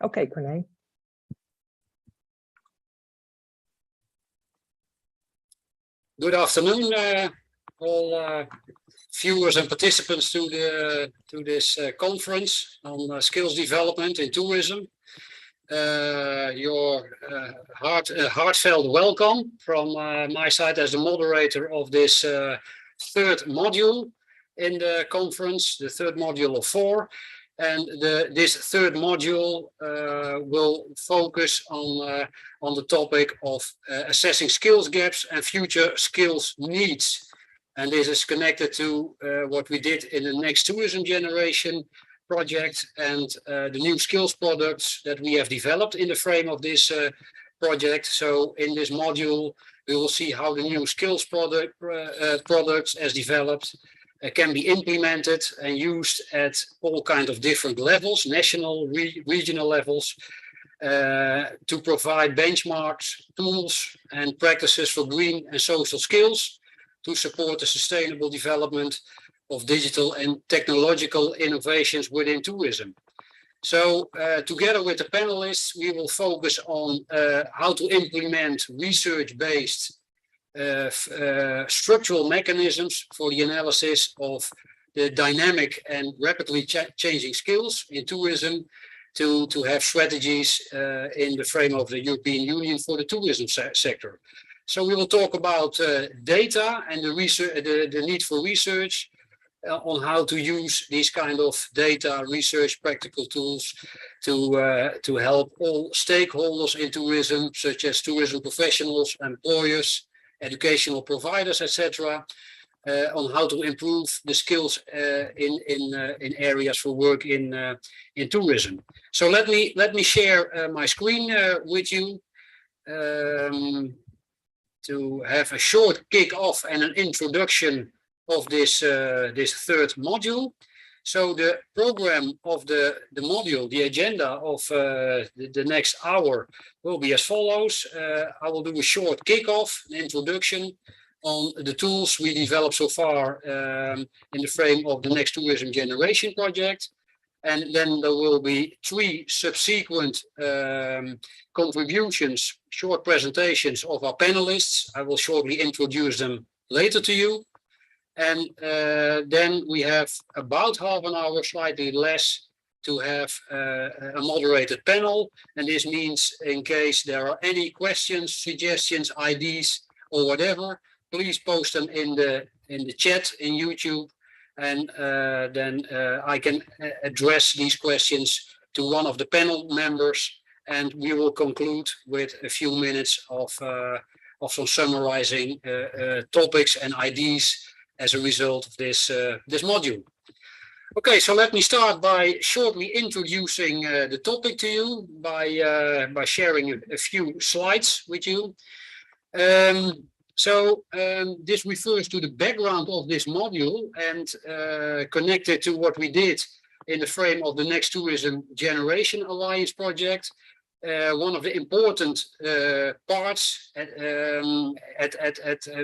Okay, Corné. Good afternoon, all viewers and participants to this conference on skills development in tourism. Your heartfelt welcome from my side as the moderator of this third module in the conference, the third module of 4. And this third module will focus on the topic of assessing skills gaps and future skills needs. And this is connected to what we did in the Next Tourism Generation project and the new skills products that we have developed in the frame of this project. So in this module, we will see how the new skills products as developed can be implemented and used at all kinds of different levels, national, regional levels, to provide benchmarks, tools and practices for green and social skills to support the sustainable development of digital and technological innovations within tourism. So together with the panelists, we will focus on how to implement research-based structural mechanisms for the analysis of the dynamic and rapidly changing skills in tourism to have strategies in the frame of the European Union for the tourism sector. So we will talk about data and the need for research on how to use these kind of data research practical tools to help all stakeholders in tourism, such as tourism professionals, employers, educational providers, etc., on how to improve the skills in areas for work in tourism. So let me share my screen with you to have a short kick-off and an introduction of this third module. So the program of the module, the agenda of the next hour will be as follows. I will do a short kickoff, an introduction on the tools we developed so far in the frame of the Next Tourism Generation project. And then there will be 3 subsequent contributions, short presentations of our panelists. I will shortly introduce them later to you. And then we have about half an hour, slightly less, to have a moderated panel. And this means in case there are any questions, suggestions, ideas, or whatever, please post them in the chat in YouTube. And then I can address these questions to one of the panel members. And we will conclude with a few minutes of some summarizing topics and ideas as a result of this module. Okay, so let me start by shortly introducing the topic to you by sharing a few slides with you. This refers to the background of this module and connected to what we did in the frame of the Next Tourism Generation Alliance project. One of the important parts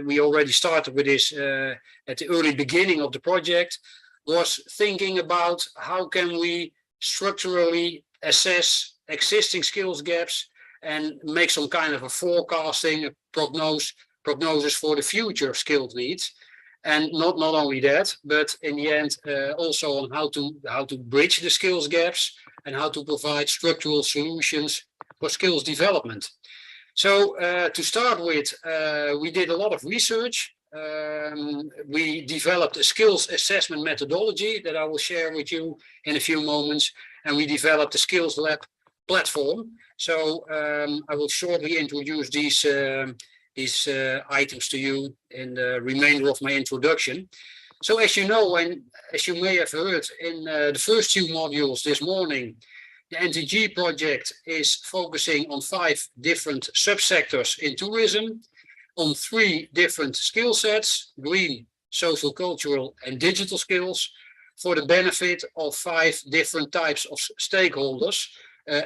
we already started with this at the early beginning of the project was thinking about how can we structurally assess existing skills gaps and make some kind of a forecasting, a prognosis for the future skills needs. And not only that, but in the end also on how to bridge the skills gaps and how to provide structural solutions for skills development. So to start with, we did a lot of research. We developed a skills assessment methodology that I will share with you in a few moments, and we developed a skills lab platform. So I will shortly introduce these items to you in the remainder of my introduction. So as you know, and as you may have heard in the first 2 modules this morning, the NTG project is focusing on 5 different subsectors in tourism, on 3 different skill sets, green, social, cultural, and digital skills, for the benefit of 5 different types of stakeholders,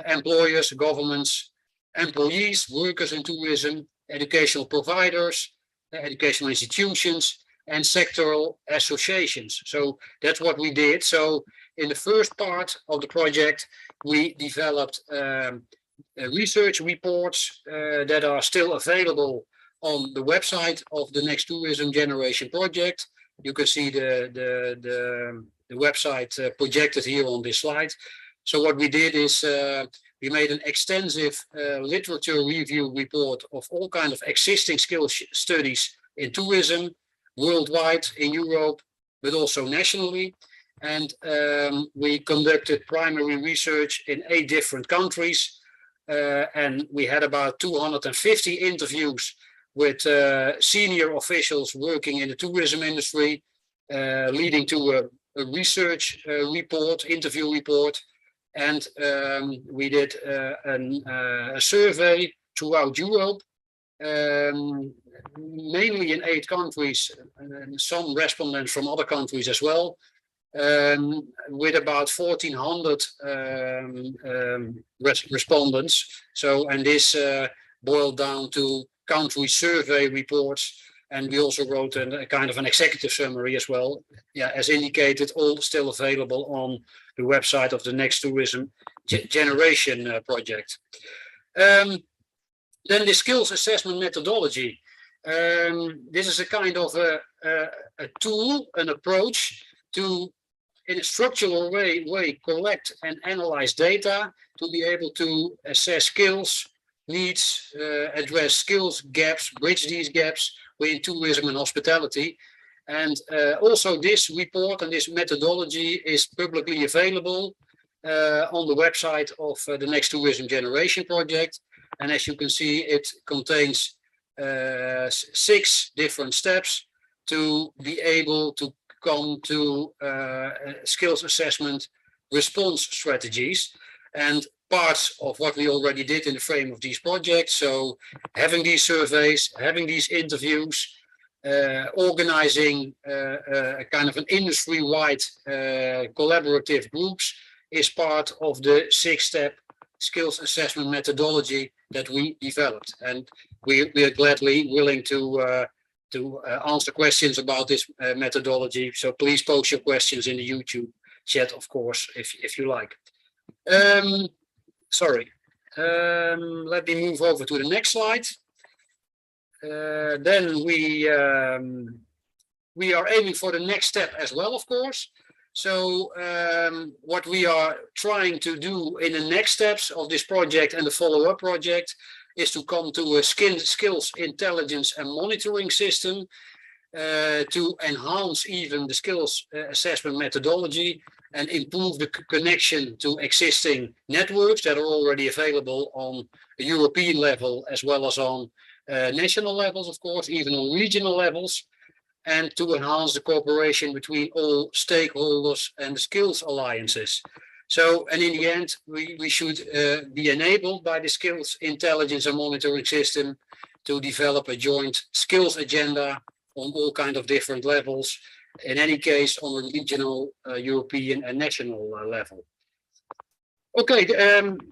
employers, governments, employees, workers in tourism, educational providers, educational institutions, and sectoral associations. So that's what we did. So in the first part of the project, we developed research reports that are still available on the website of the Next Tourism Generation project. You can see the website projected here on this slide. So what we did is we made an extensive literature review report of all kinds of existing skills studies in tourism, worldwide, in Europe, but also nationally. And we conducted primary research in 8 different countries. And we had about 250 interviews with senior officials working in the tourism industry, leading to a research report, interview report. And we did a survey throughout Europe, mainly in 8 countries, and some respondents from other countries as well, with about 1,400 respondents. So, and this boiled down to country survey reports, and we also wrote a kind of an executive summary as well. Yeah, as indicated, all still available on the website of the Next Tourism Generation project. Then the skills assessment methodology. This is a kind of a tool, an approach to, in a structural way, collect and analyze data to be able to assess skills, needs, address skills gaps, bridge these gaps within tourism and hospitality. And also this report and this methodology is publicly available on the website of the Next Tourism Generation project. And as you can see, it contains 6 different steps to be able to come to skills assessment response strategies, and parts of what we already did in the frame of these projects. So having these surveys, having these interviews, organizing a kind of an industry-wide collaborative groups is part of the 6-step skills assessment methodology that we developed. And we are gladly willing to answer questions about this methodology. So please post your questions in the YouTube chat, of course, if you like. Sorry. Let me move over to the next slide. Then we are aiming for the next step as well, of course. So what we are trying to do in the next steps of this project and the follow-up project is to come to a skills intelligence and monitoring system to enhance even the skills assessment methodology and improve the connection to existing networks that are already available on a European level as well as on national levels, of course, even on regional levels, and to enhance the cooperation between all stakeholders and the skills alliances. So, and in the end, we should be enabled by the skills intelligence and monitoring system to develop a joint skills agenda on all kinds of different levels, in any case on a regional, European and national level. Okay,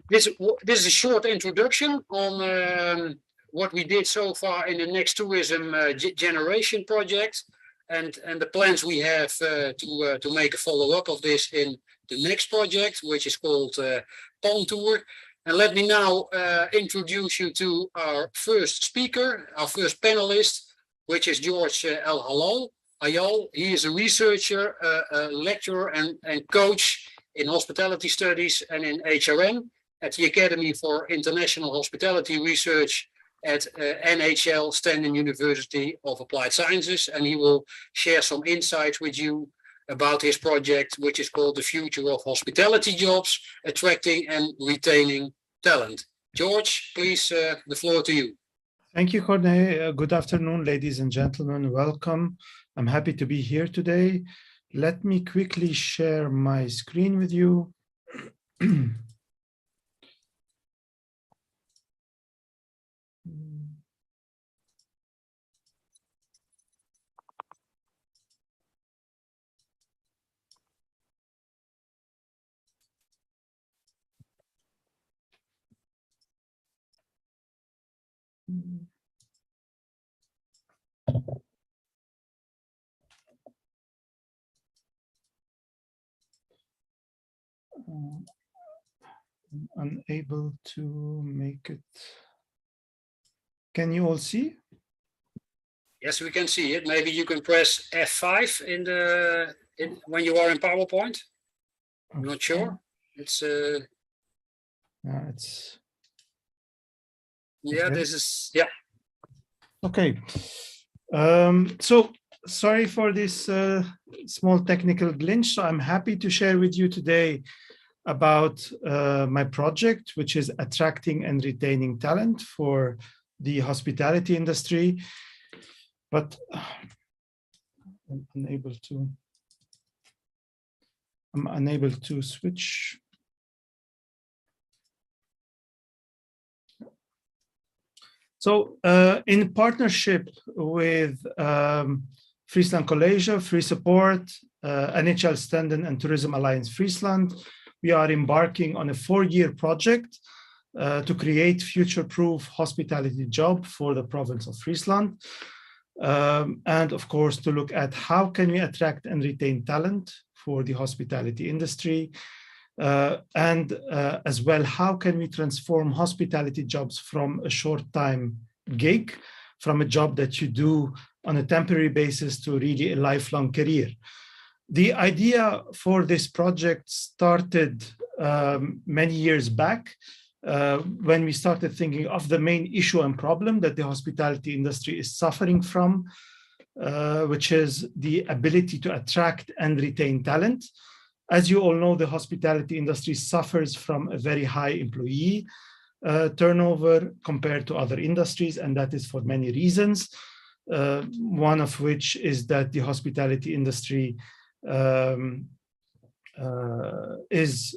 this is a short introduction on what we did so far in the Next Tourism Generation project, and the plans we have to make a follow-up of this in the next project, which is called Tour. And let me now introduce you to our first speaker, our first panelist, which is George Hajal. He is a researcher, a lecturer and coach in hospitality studies and in HRM at the Academy for International Hospitality Research at NHL, Stanford University of Applied Sciences, and he will share some insights with you about his project, which is called The Future of Hospitality Jobs, Attracting and Retaining Talent. George, please, the floor to you. Thank you, Corné. Good afternoon, ladies and gentlemen. Welcome. I'm happy to be here today. Let me quickly share my screen with you. I'm unable to make it. Can you all see? Yes, we can see it. Maybe you can press F5 when you are in PowerPoint. I'm not sure. It's yeah, it's yeah, okay. this is yeah. Okay. So sorry for this small technical glitch. So I'm happy to share with you today about my project, which is attracting and retaining talent for the hospitality industry. But I'm unable to switch. So in partnership with Friesland College, Free Support, NHL Stenden and Tourism Alliance Friesland, we are embarking on a 4-year project to create future-proof hospitality job for the province of Friesland. And of course, to look at how can we attract and retain talent for the hospitality industry, and as well, how can we transform hospitality jobs from a short-time gig, from a job that you do on a temporary basis to really a lifelong career. The idea for this project started many years back when we started thinking of the main issue and problem that the hospitality industry is suffering from, which is the ability to attract and retain talent. As you all know, the hospitality industry suffers from a very high employee turnover compared to other industries, and that is for many reasons. One of which is that the hospitality industry is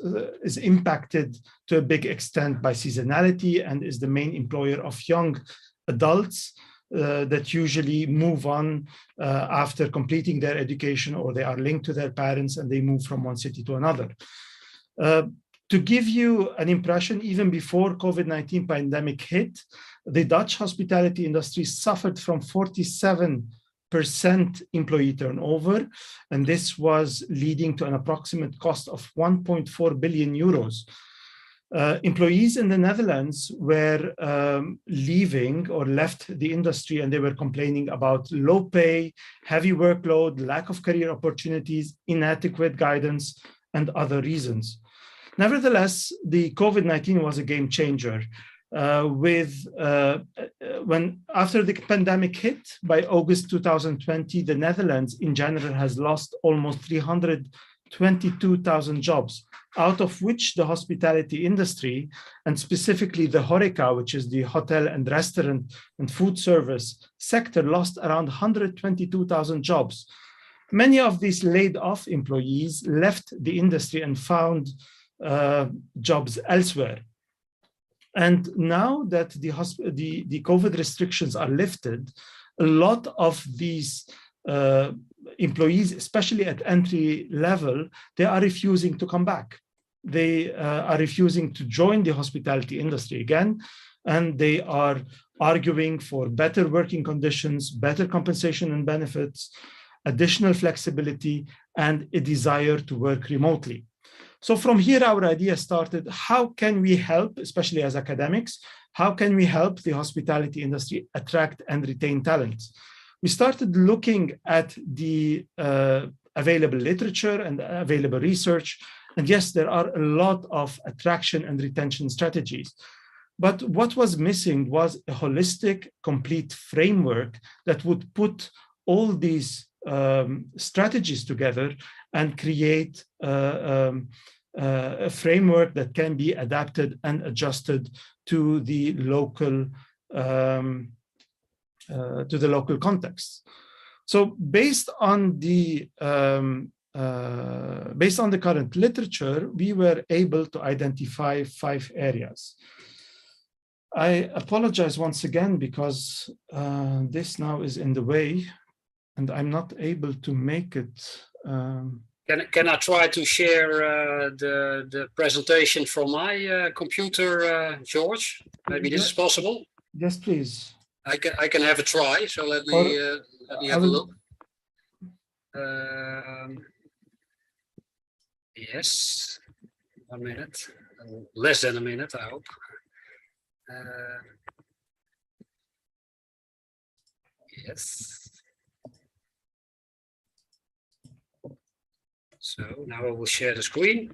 impacted to a big extent by seasonality and is the main employer of young adults that usually move on after completing their education, or they are linked to their parents and they move from one city to another. To give you an impression, even before COVID-19 pandemic hit, the Dutch hospitality industry suffered from 47% employee turnover, and this was leading to an approximate cost of 1.4 billion euros. Employees in the Netherlands were leaving or left the industry, and they were complaining about low pay, heavy workload, lack of career opportunities, inadequate guidance, and other reasons. Nevertheless, the COVID-19 was a game changer. After the pandemic hit, by August 2020, the Netherlands in general has lost almost 322,000 jobs, out of which the hospitality industry, and specifically the HoReCa, which is the hotel and restaurant and food service sector, lost around 122,000 jobs. Many of these laid off employees left the industry and found jobs elsewhere. And now that the COVID restrictions are lifted, a lot of these employees, especially at entry level, they are refusing to come back. They are refusing to join the hospitality industry again, and they are arguing for better working conditions, better compensation and benefits, additional flexibility, and a desire to work remotely. So from here, our idea started: how can we help, especially as academics, how can we help the hospitality industry attract and retain talent? We started looking at the available literature and available research. And yes, there are a lot of attraction and retention strategies. But what was missing was a holistic, complete framework that would put all these strategies together and create a framework that can be adapted and adjusted to the local context. So based on the current literature, we were able to identify 5 areas. I apologize once again because this now is in the way and I'm not able to make it. Can I try to share the presentation from my computer, George? Maybe this is possible. Yes, please. I can have a try. So let me have a look. Yes. 1 minute, less than a minute, I hope. Yes. So now I will share the screen.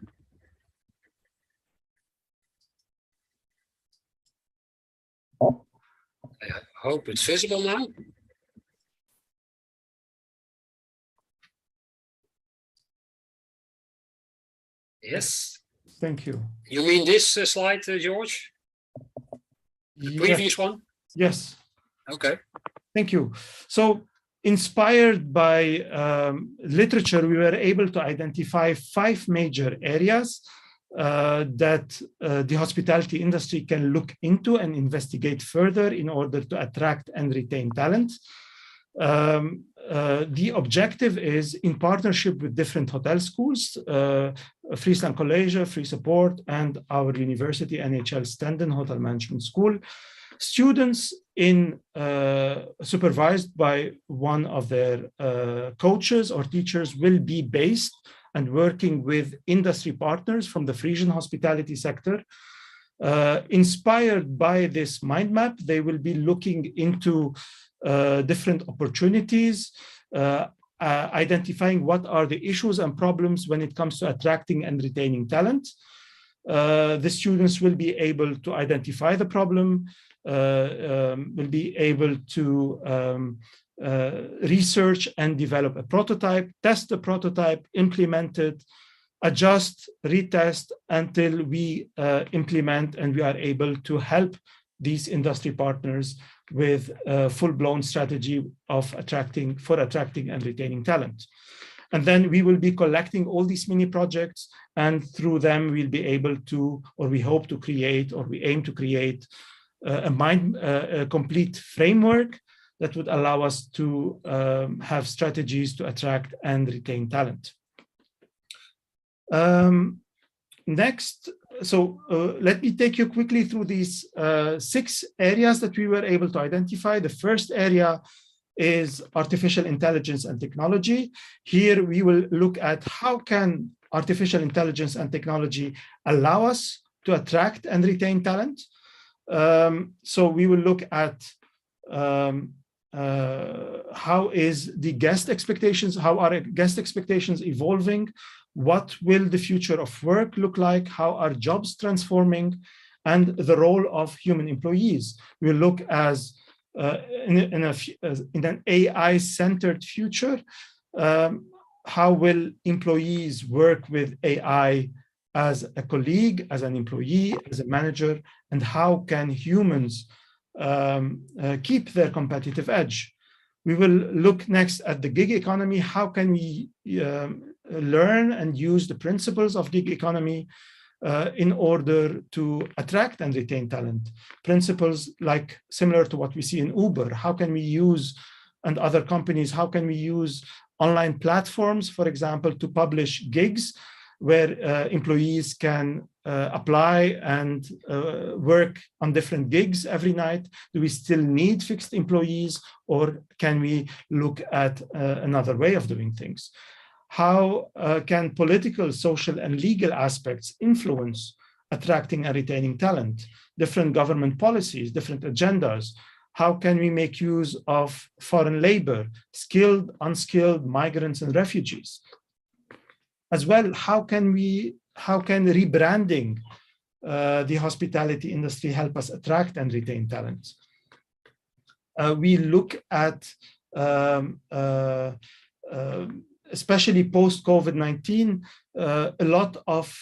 I hope it's visible now. Yes. Thank you. You mean this slide, George? The previous one? Yes. Okay. Thank you. So, inspired by literature, we were able to identify 5 major areas that the hospitality industry can look into and investigate further in order to attract and retain talent. The objective is, in partnership with different hotel schools, Friesland College, Free Support, and our university, NHL Stenden Hotel Management School, students supervised by one of their coaches or teachers will be based and working with industry partners from the Frisian hospitality sector. Inspired by this mind map, they will be looking into different opportunities, identifying what are the issues and problems when it comes to attracting and retaining talent. The students will be able to identify the problem, will be able to research and develop a prototype, test the prototype, implement it, adjust, retest until we implement and we are able to help these industry partners with a full-blown strategy of attracting and retaining talent. And then we will be collecting all these mini projects, and through them we'll be able to, or we hope to create, or we aim to create a complete framework that would allow us to have strategies to attract and retain talent. Next, so let me take you quickly through these 6 areas that we were able to identify. The first area is artificial intelligence and technology. Here we will look at how can artificial intelligence and technology allow us to attract and retain talent. So we will look at how is the guest expectations, how are guest expectations evolving, what will the future of work look like, how are jobs transforming, and the role of human employees. We'll look as in an AI-centered future, how will employees work with AI as a colleague, as an employee, as a manager, and how can humans keep their competitive edge. We will look next at the gig economy. How can we learn and use the principles of gig economy in order to attract and retain talent? Principles like similar to what we see in Uber. How can we use, and other companies, how can we use online platforms, for example, to publish gigs where employees can apply and work on different gigs every night? Do we still need fixed employees, or can we look at another way of doing things? How can political, social, and legal aspects influence attracting and retaining talent? Different government policies, different agendas. How can we make use of foreign labor, skilled, unskilled, migrants, and refugees? As well, how can rebranding the hospitality industry help us attract and retain talent? We look at, especially post-COVID-19, a lot of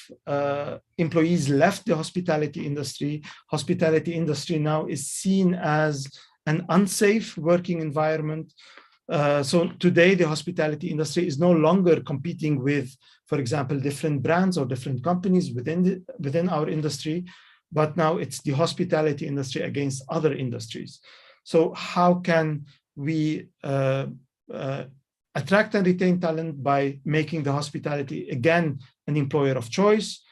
employees left the hospitality industry. Hospitality industry now is seen as an unsafe working environment. So today, the hospitality industry is no longer competing with, for example, different brands or different companies within our industry, but now it's the hospitality industry against other industries. So how can we attract and retain talent? By making the hospitality, again, an employer of choice,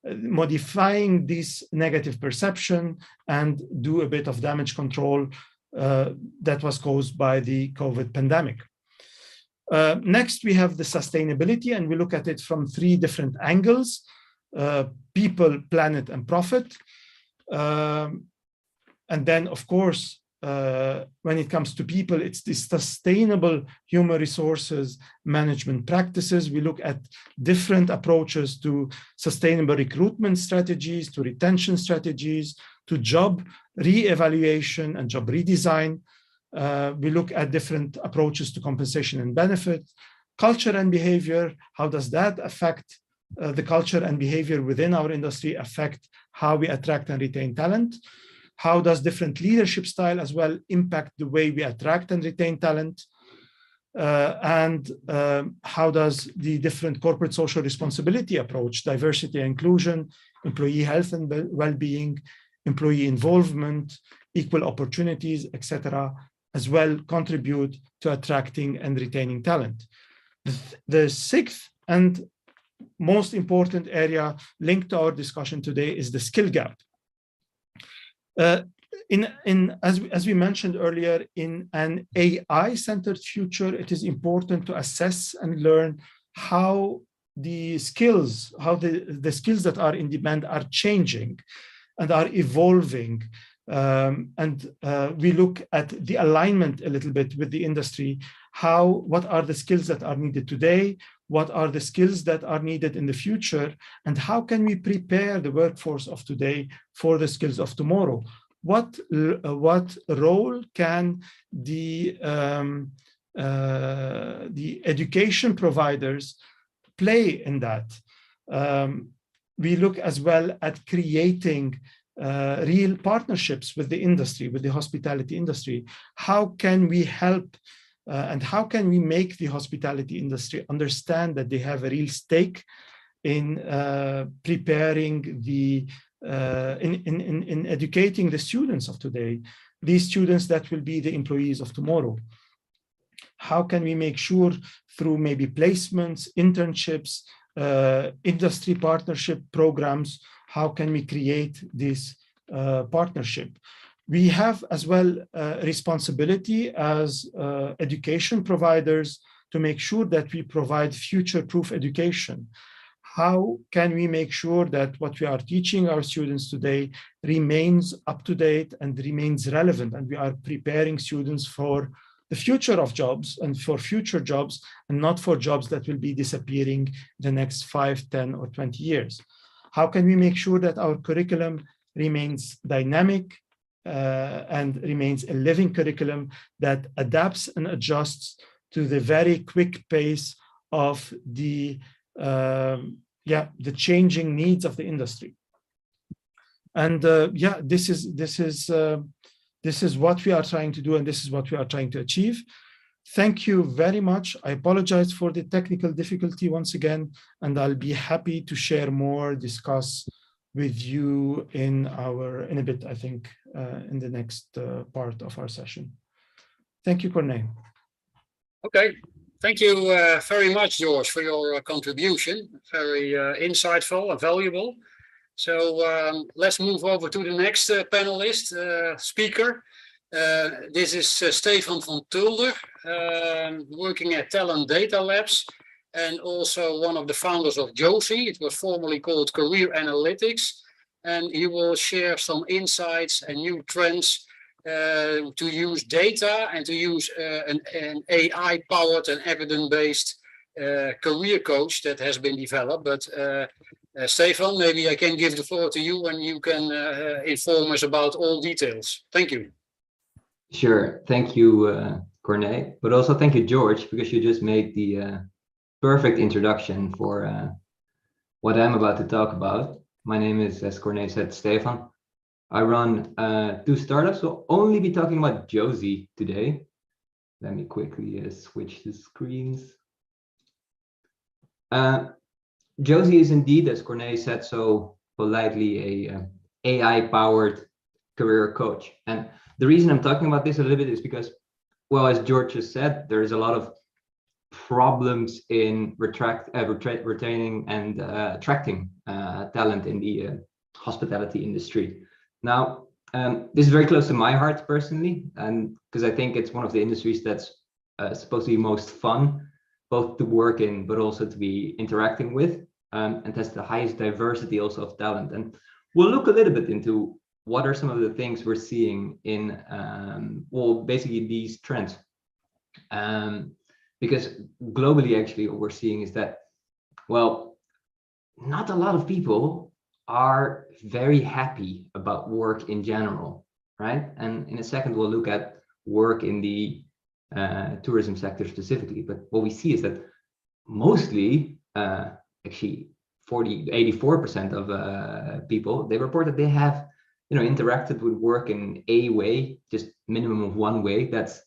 modifying this negative perception, and do a bit of damage control that was caused by the COVID pandemic. Next, we have the sustainability, and we look at it from 3 different angles. people, planet, and profit. And then, of course, when it comes to people, it's the sustainable human resources management practices. We look at different approaches to sustainable recruitment strategies, to retention strategies, to job re-evaluation and job redesign. We look at different approaches to compensation and benefits, culture and behavior. How does that affect the culture and behavior within our industry affect how we attract and retain talent? How does different leadership style as well impact the way we attract and retain talent? And how does the different corporate social responsibility approach, diversity and inclusion, employee health and well-being, employee involvement, equal opportunities, etc., as well contribute to attracting and retaining talent? The sixth and most important area linked to our discussion today is the skill gap. As we mentioned earlier, in an AI-centered future, it is important to assess and learn how the skills, the skills that are in demand are changing and are evolving. We look at the alignment a little bit with the industry. What are the skills that are needed today? What are the skills that are needed in the future? And how can we prepare the workforce of today for the skills of tomorrow? What role can the education providers play in that? We look as well at creating real partnerships with the industry, with the hospitality industry. How can we help and how can we make the hospitality industry understand that they have a real stake in preparing in educating the students of today, these students that will be the employees of tomorrow? How can we make sure through maybe placements, internships, industry partnership programs, how can we create this partnership? We have as well responsibility as education providers to make sure that we provide future-proof education. How can we make sure that what we are teaching our students today remains up to date and remains relevant, and we are preparing students for the future of jobs and for future jobs, and not for jobs that will be disappearing in the next 5, 10, or 20 years? How can we make sure that our curriculum remains dynamic and remains a living curriculum that adapts and adjusts to the very quick pace of the changing needs of the industry? And this is what we are trying to do, and this is what we are trying to achieve. Thank you very much. I apologize for the technical difficulty once again, and I'll be happy to share more, discuss with you in a bit, I think, in the next part of our session. Thank you, Corné. Okay. Thank you very much, George, for your contribution. Very insightful and valuable. So let's move over to the next panelist, speaker. This is Stefan from Tulder, working at Talent Data Labs, and also one of the founders of Josie. It was formerly called Career Analytics, and he will share some insights and new trends to use data and to use an AI-powered and evidence-based career coach that has been developed. But Stefan, maybe I can give the floor to you and you can inform us about all details. Thank you. Sure. Thank you, Corné, but also thank you, George, because you just made the perfect introduction for what I'm about to talk about. My name is, as Corné said, Stefan. I run 2 startups. We'll only be talking about Josie today. Let me quickly switch the screens. Josie is indeed, as Corné said so politely, a AI-powered career coach. And the reason I'm talking about this a little bit is because, well, as George just said, there's a lot of problems in retaining and attracting talent in the hospitality industry. Now, this is very close to my heart personally, and because I think it's one of the industries that's supposed to be most fun, both to work in, but also to be interacting with. and has the highest diversity also of talent. And we'll look a little bit into what are some of the things we're seeing in, well, basically these trends. Because globally, actually, what we're seeing is that, well, not a lot of people are very happy about work in general, right? And in a second, we'll look at work in the tourism sector specifically. But what we see is that mostly, actually 84% of people, they report that they have, interacted with work in a way, just minimum of one way, that's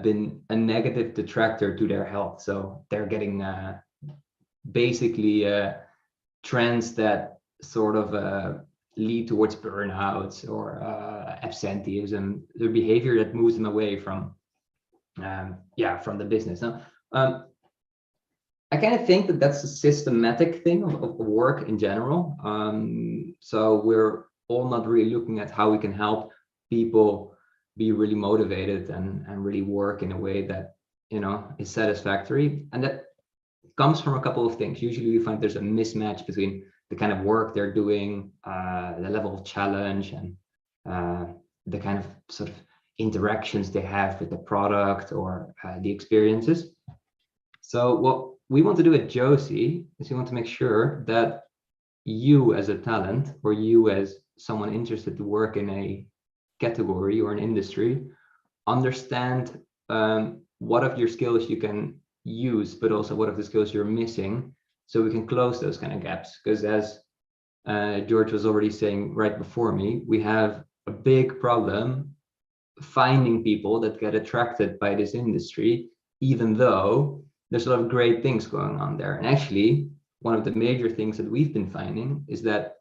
been a negative detractor to their health. So they're getting basically trends that sort of lead towards burnouts or absenteeism, the behavior that moves them away from the business. Now, I kind of think that that's a systematic thing of work in general. So we're all not really looking at how we can help people be really motivated and really work in a way that, is satisfactory. And that comes from a couple of things. Usually we find there's a mismatch between the kind of work they're doing, the level of challenge, and the kind of sort of interactions they have with the product or the experiences. So what we want to do at Josie is we want to make sure that you as a talent, or you as someone interested to work in a category or an industry, understand what of your skills you can use, but also what of the skills you're missing, so we can close those kind of gaps. Because as George was already saying right before me, we have a big problem finding people that get attracted by this industry, even though there's a lot of great things going on there. And actually, one of the major things that we've been finding is that,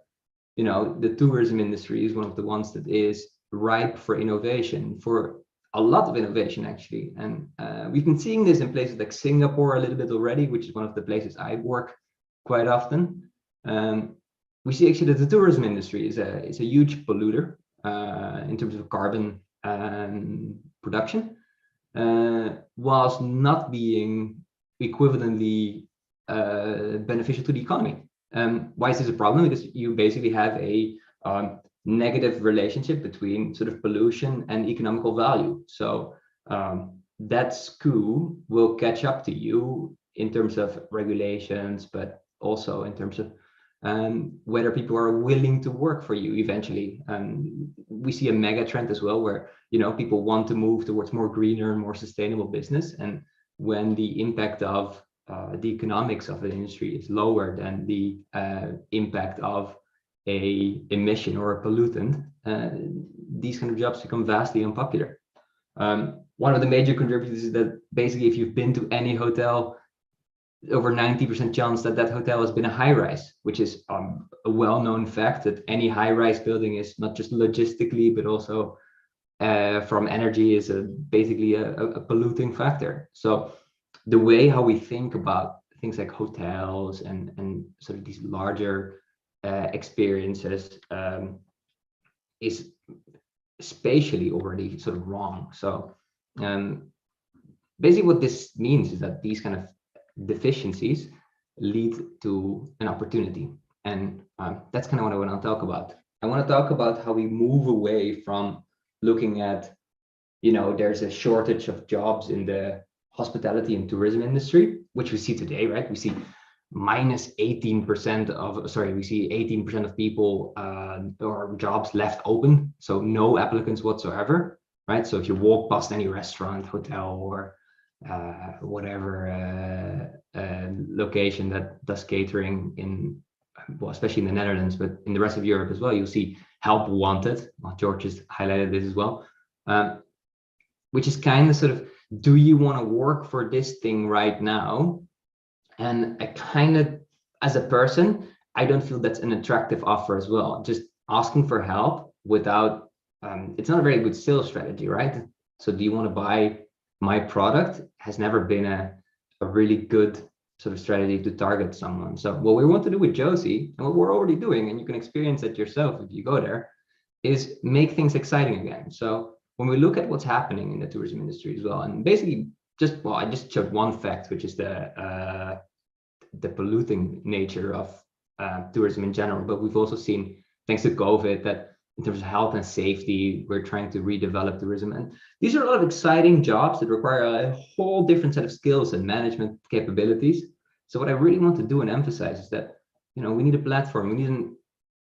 the tourism industry is one of the ones that is ripe for innovation, for a lot of innovation, actually. And we've been seeing this in places like Singapore a little bit already, which is one of the places I work quite often. We see actually that the tourism industry is a huge polluter in terms of carbon production, whilst not being equivalently beneficial to the economy. Why is this a problem? Because you basically have a negative relationship between sort of pollution and economical value. So that SKU will catch up to you in terms of regulations, but also in terms of whether people are willing to work for you eventually. We see a mega trend as well, where people want to move towards more greener and more sustainable business. And when the impact of the economics of an industry is lower than the impact of a emission or a pollutant, these kind of jobs become vastly unpopular. One of the major contributors is that basically, if you've been to any hotel, over 90% chance that hotel has been a high-rise, which is a well-known fact, that any high-rise building is not just logistically, but also from energy is basically a polluting factor. So the way how we think about things like hotels and sort of these larger experiences is spatially already sort of wrong. So basically what this means is that these kind of deficiencies lead to an opportunity. And that's kind of what I want to talk about. I want to talk about how we move away from looking at, there's a shortage of jobs in the hospitality and tourism industry, which we see today, right? We see minus 18% we see 18% of people or jobs left open. So no applicants whatsoever, right? So if you walk past any restaurant, hotel, or whatever location that does catering in, well, especially in the Netherlands, but in the rest of Europe as well, you'll see help wanted. Well, George has highlighted this as well, which is kind of sort of, do you want to work for this thing right now? And I kind of, as a person, I don't feel that's an attractive offer as well. Just asking for help without, it's not a very good sales strategy, right? So do you want to buy my product has never been a really good sort of strategy to target someone. So what we want to do with Josie, and what we're already doing, and you can experience it yourself if you go there, is make things exciting again. So when we look at what's happening in the tourism industry as well, and basically I just showed one fact, which is the the polluting nature of tourism in general, but we've also seen, thanks to COVID, that in terms of health and safety, we're trying to redevelop tourism. And these are a lot of exciting jobs that require a whole different set of skills and management capabilities. So what I really want to do and emphasize is that, you know, we need a platform,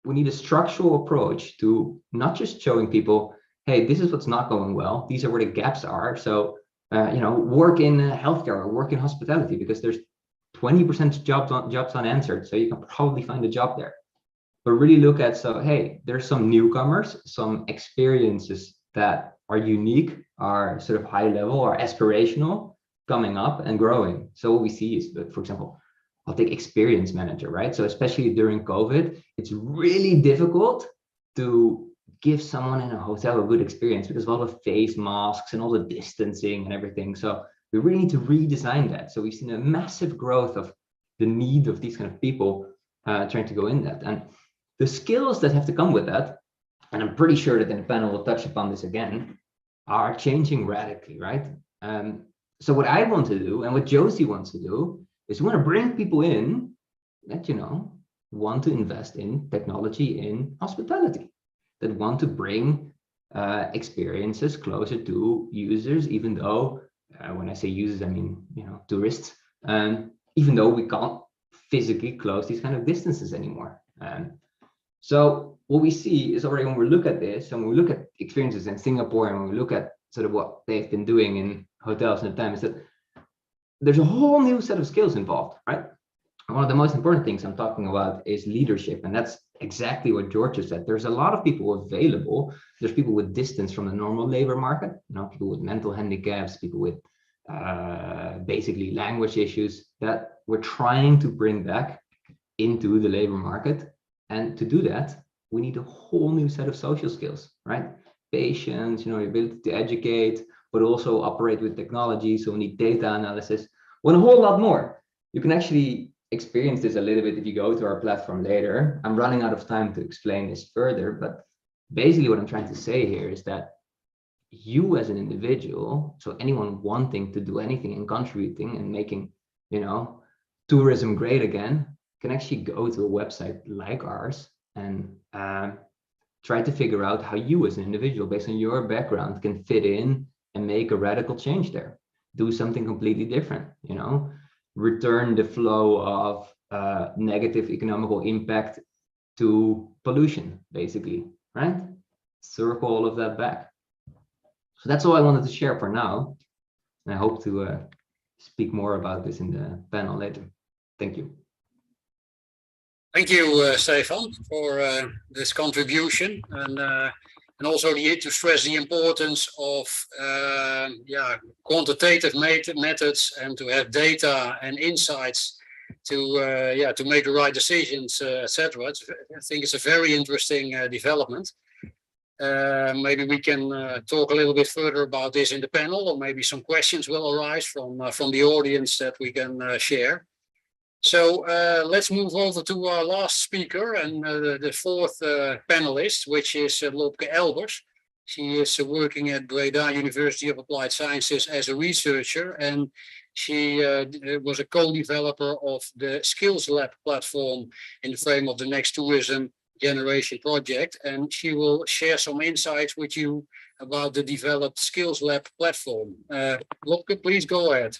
we need a structural approach to not just showing people, hey, this is what's not going well, these are where the gaps are. So, you know, work in healthcare or work in hospitality, because there's 20% jobs unanswered. So you can probably find a job there. But really look at, so, hey, there's some newcomers, some experiences that are unique, are sort of high level or aspirational, coming up and growing. So what we see is, for example, I'll take experience manager, right? So especially during COVID, it's really difficult to give someone in a hotel a good experience because of all the face masks and all the distancing and everything. So we really need to redesign that. So we've seen a massive growth of the need of these kind of people trying to go in that. And the skills that have to come with that, and I'm pretty sure that in the panel we'll touch upon this again, are changing radically, right? So what I want to do and what Josie wants to do is we want to bring people in that, you know, want to invest in technology in hospitality, that want to bring experiences closer to users, even though when I say users, I mean, you know, tourists, even though we can't physically close these kind of distances anymore. So what we see is already when we look at this, and when we look at experiences in Singapore, and when we look at sort of what they've been doing in hotels in the time, is that there's a whole new set of skills involved, right? One of the most important things I'm talking about is leadership, and that's exactly what George has said. There's a lot of people available. There's people with distance from the normal labor market, you know, people with mental handicaps, people with basically language issues that we're trying to bring back into the labor market. And to do that, we need a whole new set of social skills, right? Patience, you know, the ability to educate, but also operate with technology. So we need data analysis, well, a whole lot more. You can actually experience this a little bit if you go to our platform later. I'm running out of time to explain this further, but basically what I'm trying to say here is that you as an individual, so anyone wanting to do anything and contributing and making, you know, tourism great again, can actually go to a website like ours and try to figure out how you as an individual, based on your background, can fit in and make a radical change there. Do something completely different, you know, return the flow of negative economical impact to pollution, basically, right? Circle all of that back. So that's all I wanted to share for now. And I hope to speak more about this in the panel later. Thank you. Thank you, Stefan, for this contribution, and also to stress the importance of quantitative methods and to have data and insights to make the right decisions, etc. I think it's a very interesting development. Maybe we can talk a little bit further about this in the panel, or maybe some questions will arise from the audience that we can share. So let's move over to our last speaker and the fourth panelist, which is Lobke Elbers. She is working at Breda University of Applied Sciences as a researcher, and she was a co-developer of the Skills Lab platform in the frame of the Next Tourism Generation project, and she will share some insights with you about the developed Skills Lab platform. Lobke, please go ahead.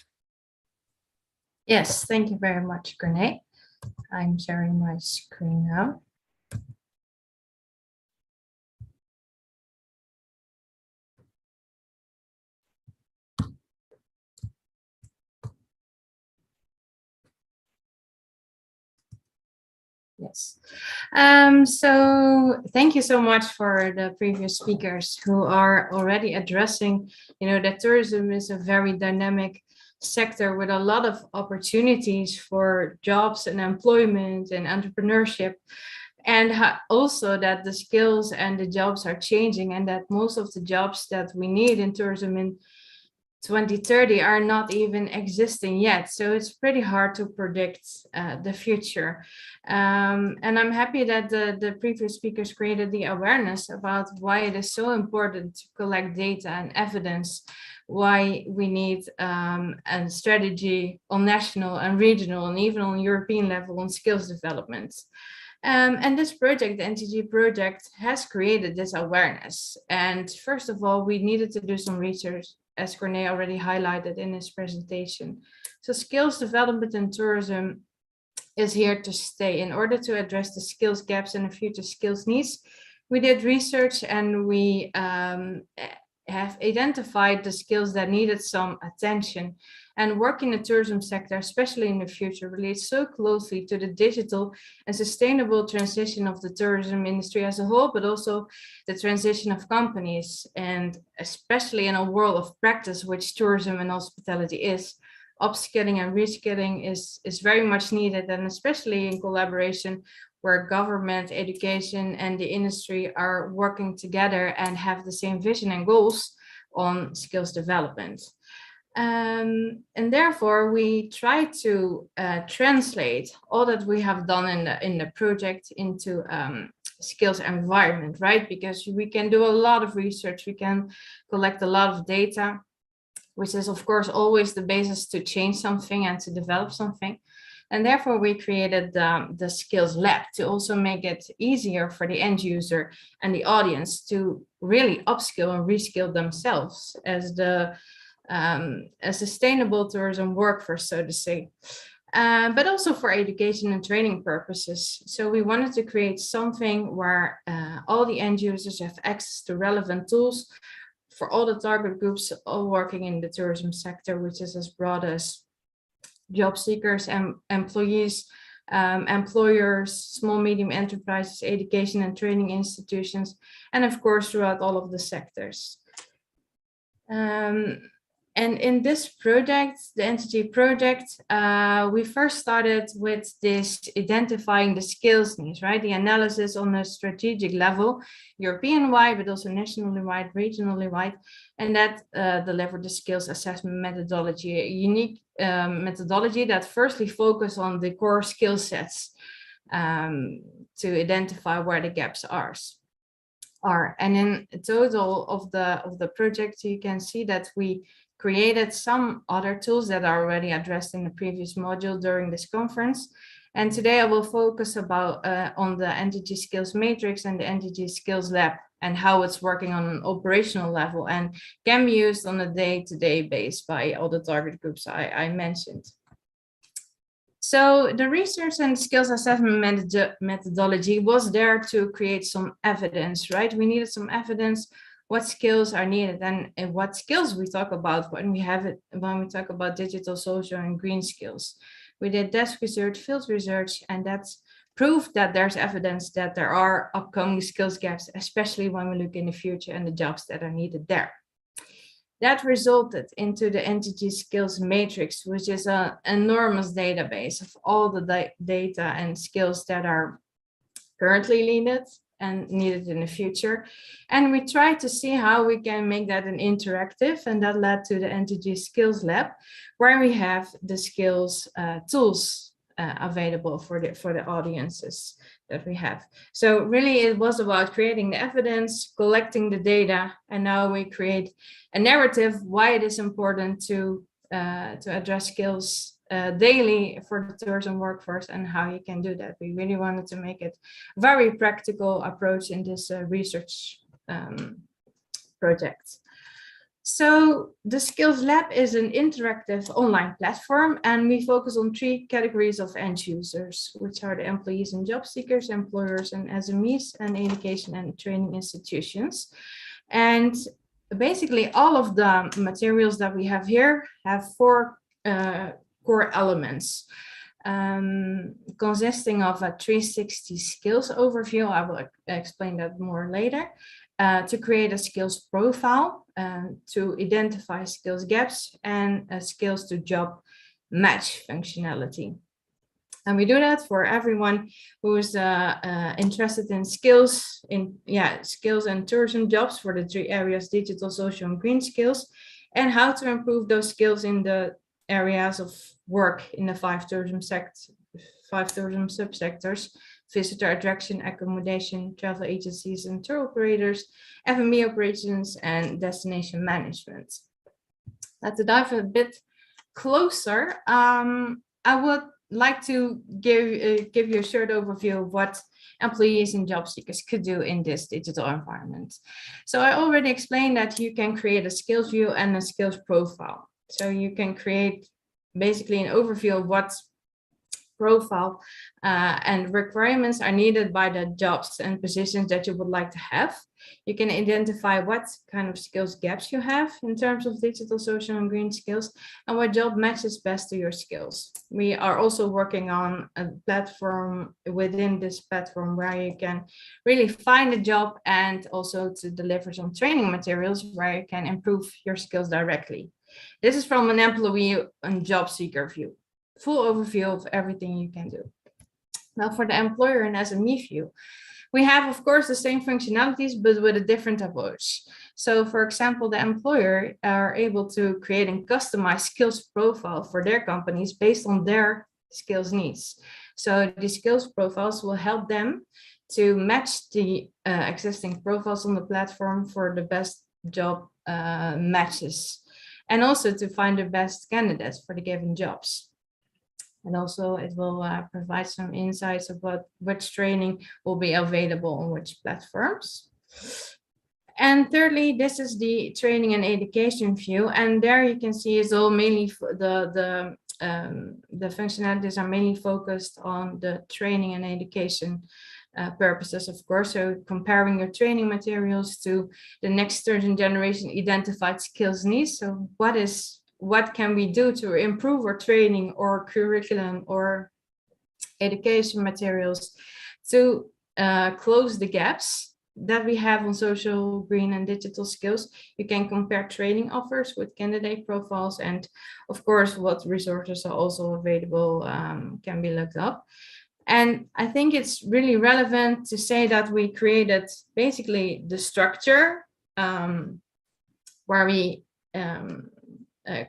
Yes, thank you very much, Corné. I'm sharing my screen now. Yes. So thank you so much for the previous speakers who are already addressing, you know, that tourism is a very dynamic sector with a lot of opportunities for jobs and employment and entrepreneurship, and also that the skills and the jobs are changing, and that most of the jobs that we need in tourism in 2030 are not even existing yet. So it's pretty hard to predict the future. And I'm happy that the previous speakers created the awareness about why it is so important to collect data and evidence, why we need a strategy on national and regional and even on European level on skills development. And this project, the NTG project, has created this awareness. And first of all, we needed to do some research, as Corné already highlighted in his presentation. So skills development in tourism is here to stay. In order to address the skills gaps and the future skills needs, we did research and we have identified the skills that needed some attention. And work in the tourism sector, especially in the future, relates so closely to the digital and sustainable transition of the tourism industry as a whole, but also the transition of companies. And especially in a world of practice, which tourism and hospitality is, upskilling and reskilling is very much needed, and especially in collaboration where government, education, and the industry are working together and have the same vision and goals on skills development. And therefore, we try to translate all that we have done in the project into skills environment, right? Because we can do a lot of research, we can collect a lot of data, which is of course always the basis to change something and to develop something. And therefore, we created the skills lab to also make it easier for the end user and the audience to really upskill and reskill themselves as a sustainable tourism workforce, so to say, but also for education and training purposes. So we wanted to create something where all the end users have access to relevant tools for all the target groups all working in the tourism sector, which is as broad as job seekers and employees, employers, small, medium enterprises, education and training institutions, and of course throughout all of the sectors. And in this project, the NTG project, we first started with this identifying the skills needs, right? The analysis on a strategic level, European-wide, but also nationally wide, regionally wide, and that delivered the skills assessment methodology, a unique methodology that firstly focus on the core skill sets to identify where the gaps are. And in total of the project, you can see that we created some other tools that are already addressed in the previous module during this conference. And today I will focus on the NTG Skills Matrix and the NTG Skills Lab and how it's working on an operational level and can be used on a day-to-day basis by all the target groups I mentioned. So the research and skills assessment methodology was there to create some evidence, right? We needed some evidence what skills are needed and what skills we talk about when we talk about digital, social, and green skills. We did desk research, field research, and that's proof that there's evidence that there are upcoming skills gaps, especially when we look in the future and the jobs that are needed there. That resulted into the NTG Skills Matrix, which is an enormous database of all the data and skills that are currently needed and needed in the future. And we tried to see how we can make that an interactive, and that led to the NTG Skills Lab, where we have the skills tools available for the audiences that we have. So really it was about creating the evidence, collecting the data, and now we create a narrative why it is important to address skills daily for the tourism workforce and how you can do that. We really wanted to make it a very practical approach in this research project. So the Skills Lab is an interactive online platform, and we focus on 3 categories of end users, which are the employees and job seekers, employers and SMEs, and education and training institutions. And basically all of the materials that we have here have 4 core elements, consisting of a 360 skills overview. I will explain that more later. To create a skills profile, to identify skills gaps, and a skills to job match functionality. And we do that for everyone who is interested in skills and tourism jobs for the 3 areas, digital, social, and green skills. and how to improve those skills in the areas of work in the five tourism subsectors: visitor attraction, accommodation, travel agencies and tour operators, F&B operations, and destination management. Now, to dive a bit closer, I would like to give you a short overview of what employees and job seekers could do in this digital environment. So I already explained that you can create a skills view and a skills profile. So you can create basically an overview of what profile and requirements are needed by the jobs and positions that you would like to have. You can identify what kind of skills gaps you have in terms of digital, social, and green skills, and what job matches best to your skills. We are also working on a platform within this platform where you can really find a job and also to deliver some training materials where you can improve your skills directly. This is from an employee and job seeker view. Full overview of everything you can do. Now for the employer and SME view, we have of course the same functionalities, but with a different approach. So for example, the employer are able to create and customize skills profile for their companies based on their skills needs. So the skills profiles will help them to match the existing profiles on the platform for the best job matches, and also to find the best candidates for the given jobs. And also it will provide some insights about which training will be available on which platforms. And thirdly, this is the training and education view. And there you can see it's all mainly the functionalities are mainly focused on the training and education purposes, of course. So comparing your training materials to the next tourism generation identified skills needs. So what can we do to improve our training or curriculum or education materials to close the gaps that we have on social, green, and digital skills? You can compare training offers with candidate profiles, and of course, what resources are also available can be looked up. And I think it's really relevant to say that we created basically the structure where we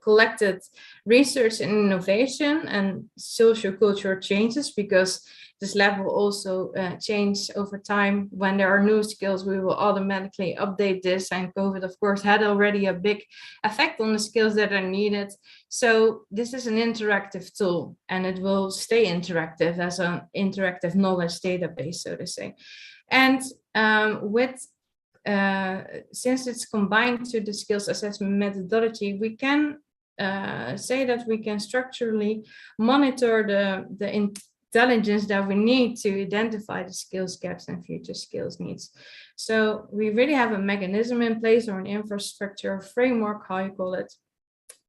collected research and innovation and socio-cultural changes, because this lab will also change over time. When there are new skills, we will automatically update this, and COVID of course had already a big effect on the skills that are needed. So this is an interactive tool, and it will stay interactive as an interactive knowledge database, so to say. And since it's combined to the skills assessment methodology, we can say that we can structurally monitor the intelligence that we need to identify the skills gaps and future skills needs. So we really have a mechanism in place, or an infrastructure framework, how you call it,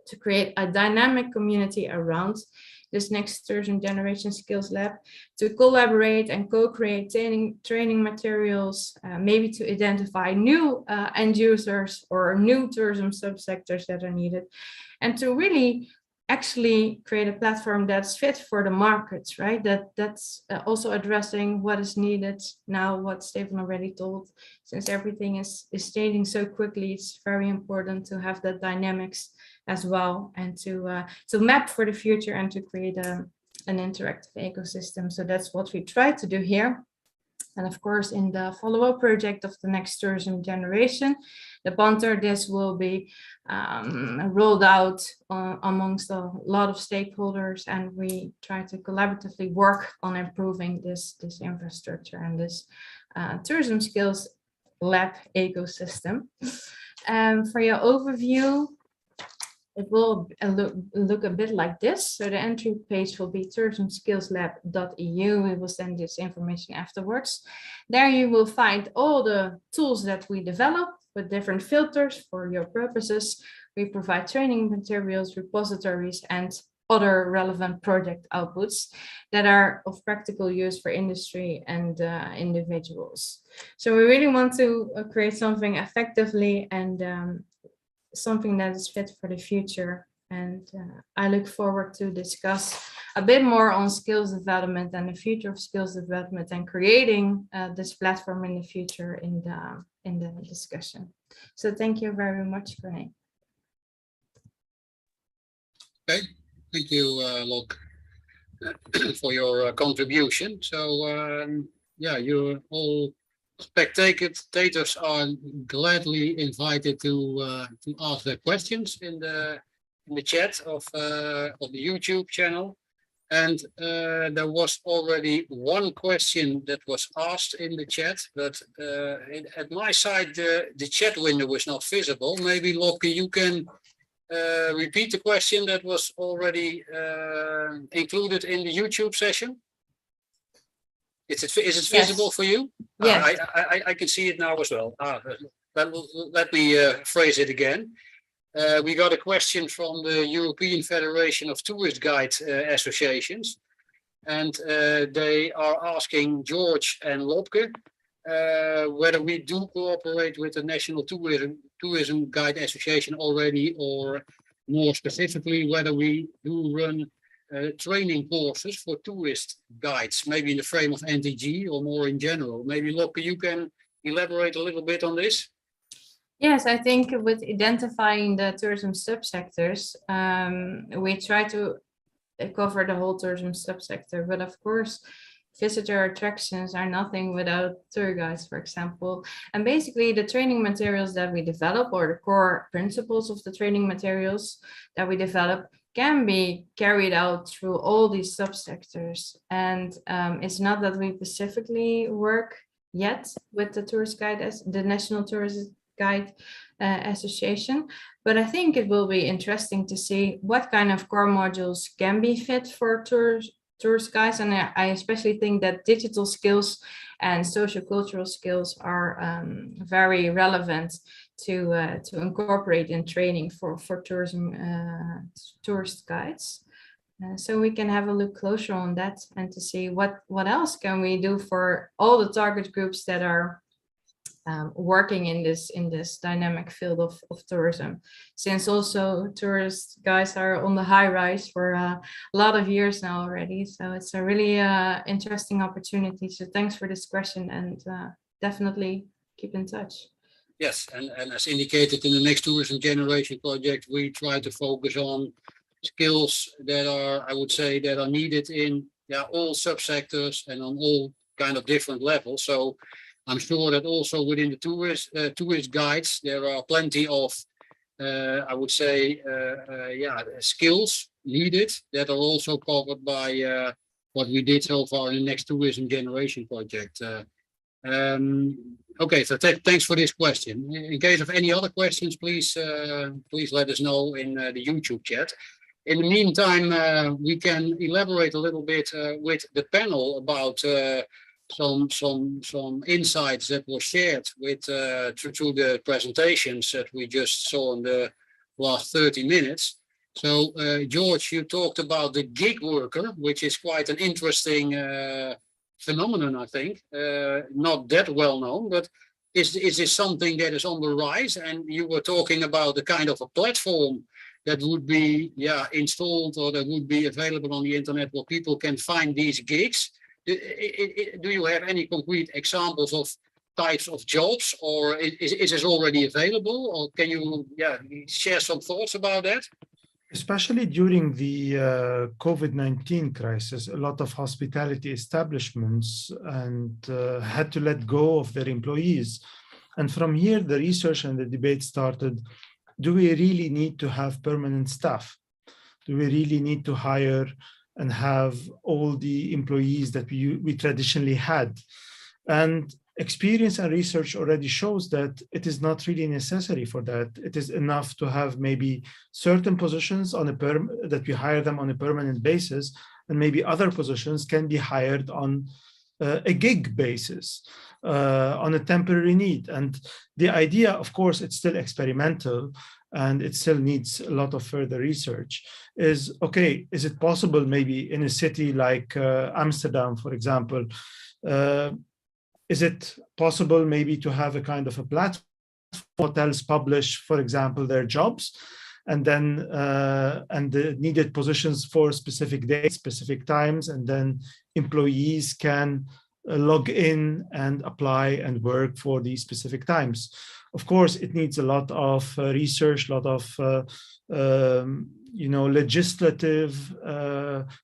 to create a dynamic community around this next tourism generation skills lab, to collaborate and co-create training materials, maybe to identify new end users or new tourism subsectors that are needed, and to really actually create a platform that's fit for the markets, right? That's also addressing what is needed now, what Stefan already told. Since everything is changing so quickly, it's very important to have the dynamics as well, and to map for the future and to create an interactive ecosystem. So that's what we try to do here. And of course, in the follow-up project of the next tourism generation, the Panther, this will be rolled out amongst a lot of stakeholders, and we try to collaboratively work on improving this infrastructure and this tourism skills lab ecosystem. For your overview, it will look a bit like this. So the entry page will be tourismskillslab.eu. We will send this information afterwards. There you will find all the tools that we develop with different filters for your purposes. We provide training materials, repositories, and other relevant project outputs that are of practical use for industry and individuals. So we really want to create something effectively and something that is fit for the future. And I look forward to discuss a bit more on skills development and the future of skills development and creating this platform in the future in the discussion. So thank you very much, Corné. Okay, thank you, Lobke, for your contribution. So, yeah, you all spectators are gladly invited to ask their questions in the chat of the YouTube channel. And there was already one question that was asked in the chat, but at my side, the chat window was not visible. Maybe, Lobke, you can repeat the question that was already included in the YouTube session. Is it visible for you? Yes. I can see it now as well. Let me phrase it again. We got a question from the European Federation of Tourist Guide Associations, and they are asking George and Lobke whether we do cooperate with the National Tourism Guide Association already, or more specifically, whether we do run training courses for tourist guides, maybe in the frame of NTG or more in general. Maybe, Lobke, you can elaborate a little bit on this? Yes, I think with identifying the tourism subsectors, we try to cover the whole tourism subsector, but of course, visitor attractions are nothing without tour guides, for example. And basically the training materials that we develop, or the core principles of the training materials that we develop, can be carried out through all these subsectors. And it's not that we specifically work yet with the tourist guide, as the National Tourist Guide Association, but I think it will be interesting to see what kind of core modules can be fit for tourist guides. And I especially think that digital skills and social-cultural skills are very relevant to incorporate in training for tourism tourist guides. So we can have a look closer on that and to see what else can we do for all the target groups that are working in this dynamic field of tourism, since also tourist guides are on the high rise for a lot of years now already. So it's a really interesting opportunity. So thanks for this question, and definitely keep in touch. Yes, and as indicated in the Next Tourism Generation project, we try to focus on skills that are, I would say, that are needed in all subsectors and on all kind of different levels. So I'm sure that also within the tourist guides, there are plenty of, I would say, skills needed that are also covered by what we did so far in the Next Tourism Generation project. Okay, so thanks for this question. In case of any other questions, please let us know in the YouTube chat. In the meantime, we can elaborate a little bit with the panel about some insights that were shared with through the presentations that we just saw in the last 30 minutes. So, George, you talked about the gig worker, which is quite an interesting phenomenon, I think. Not that well known, but is this something that is on the rise? And you were talking about the kind of a platform that would be installed, or that would be available on the internet, where people can find these gigs. Do you have any concrete examples of types of jobs, or is this already available, or can you share some thoughts about that? Especially during the COVID-19 crisis, a lot of hospitality establishments had to let go of their employees. And from here, the research and the debate started. Do we really need to have permanent staff? Do we really need to hire and have all the employees that we traditionally had? And experience and research already shows that it is not really necessary for that. It is enough to have maybe certain positions on that we hire them on a permanent basis, and maybe other positions can be hired on a gig basis, on a temporary need. And the idea, of course, it's still experimental, and it still needs a lot of further research, is, okay, is it possible maybe in a city like Amsterdam, for example, is it possible maybe to have a kind of a platform? Hotels publish, for example, their jobs, and then and the needed positions for specific dates, specific times, and then employees can log in and apply and work for these specific times. Of course, it needs a lot of research, a lot of legislative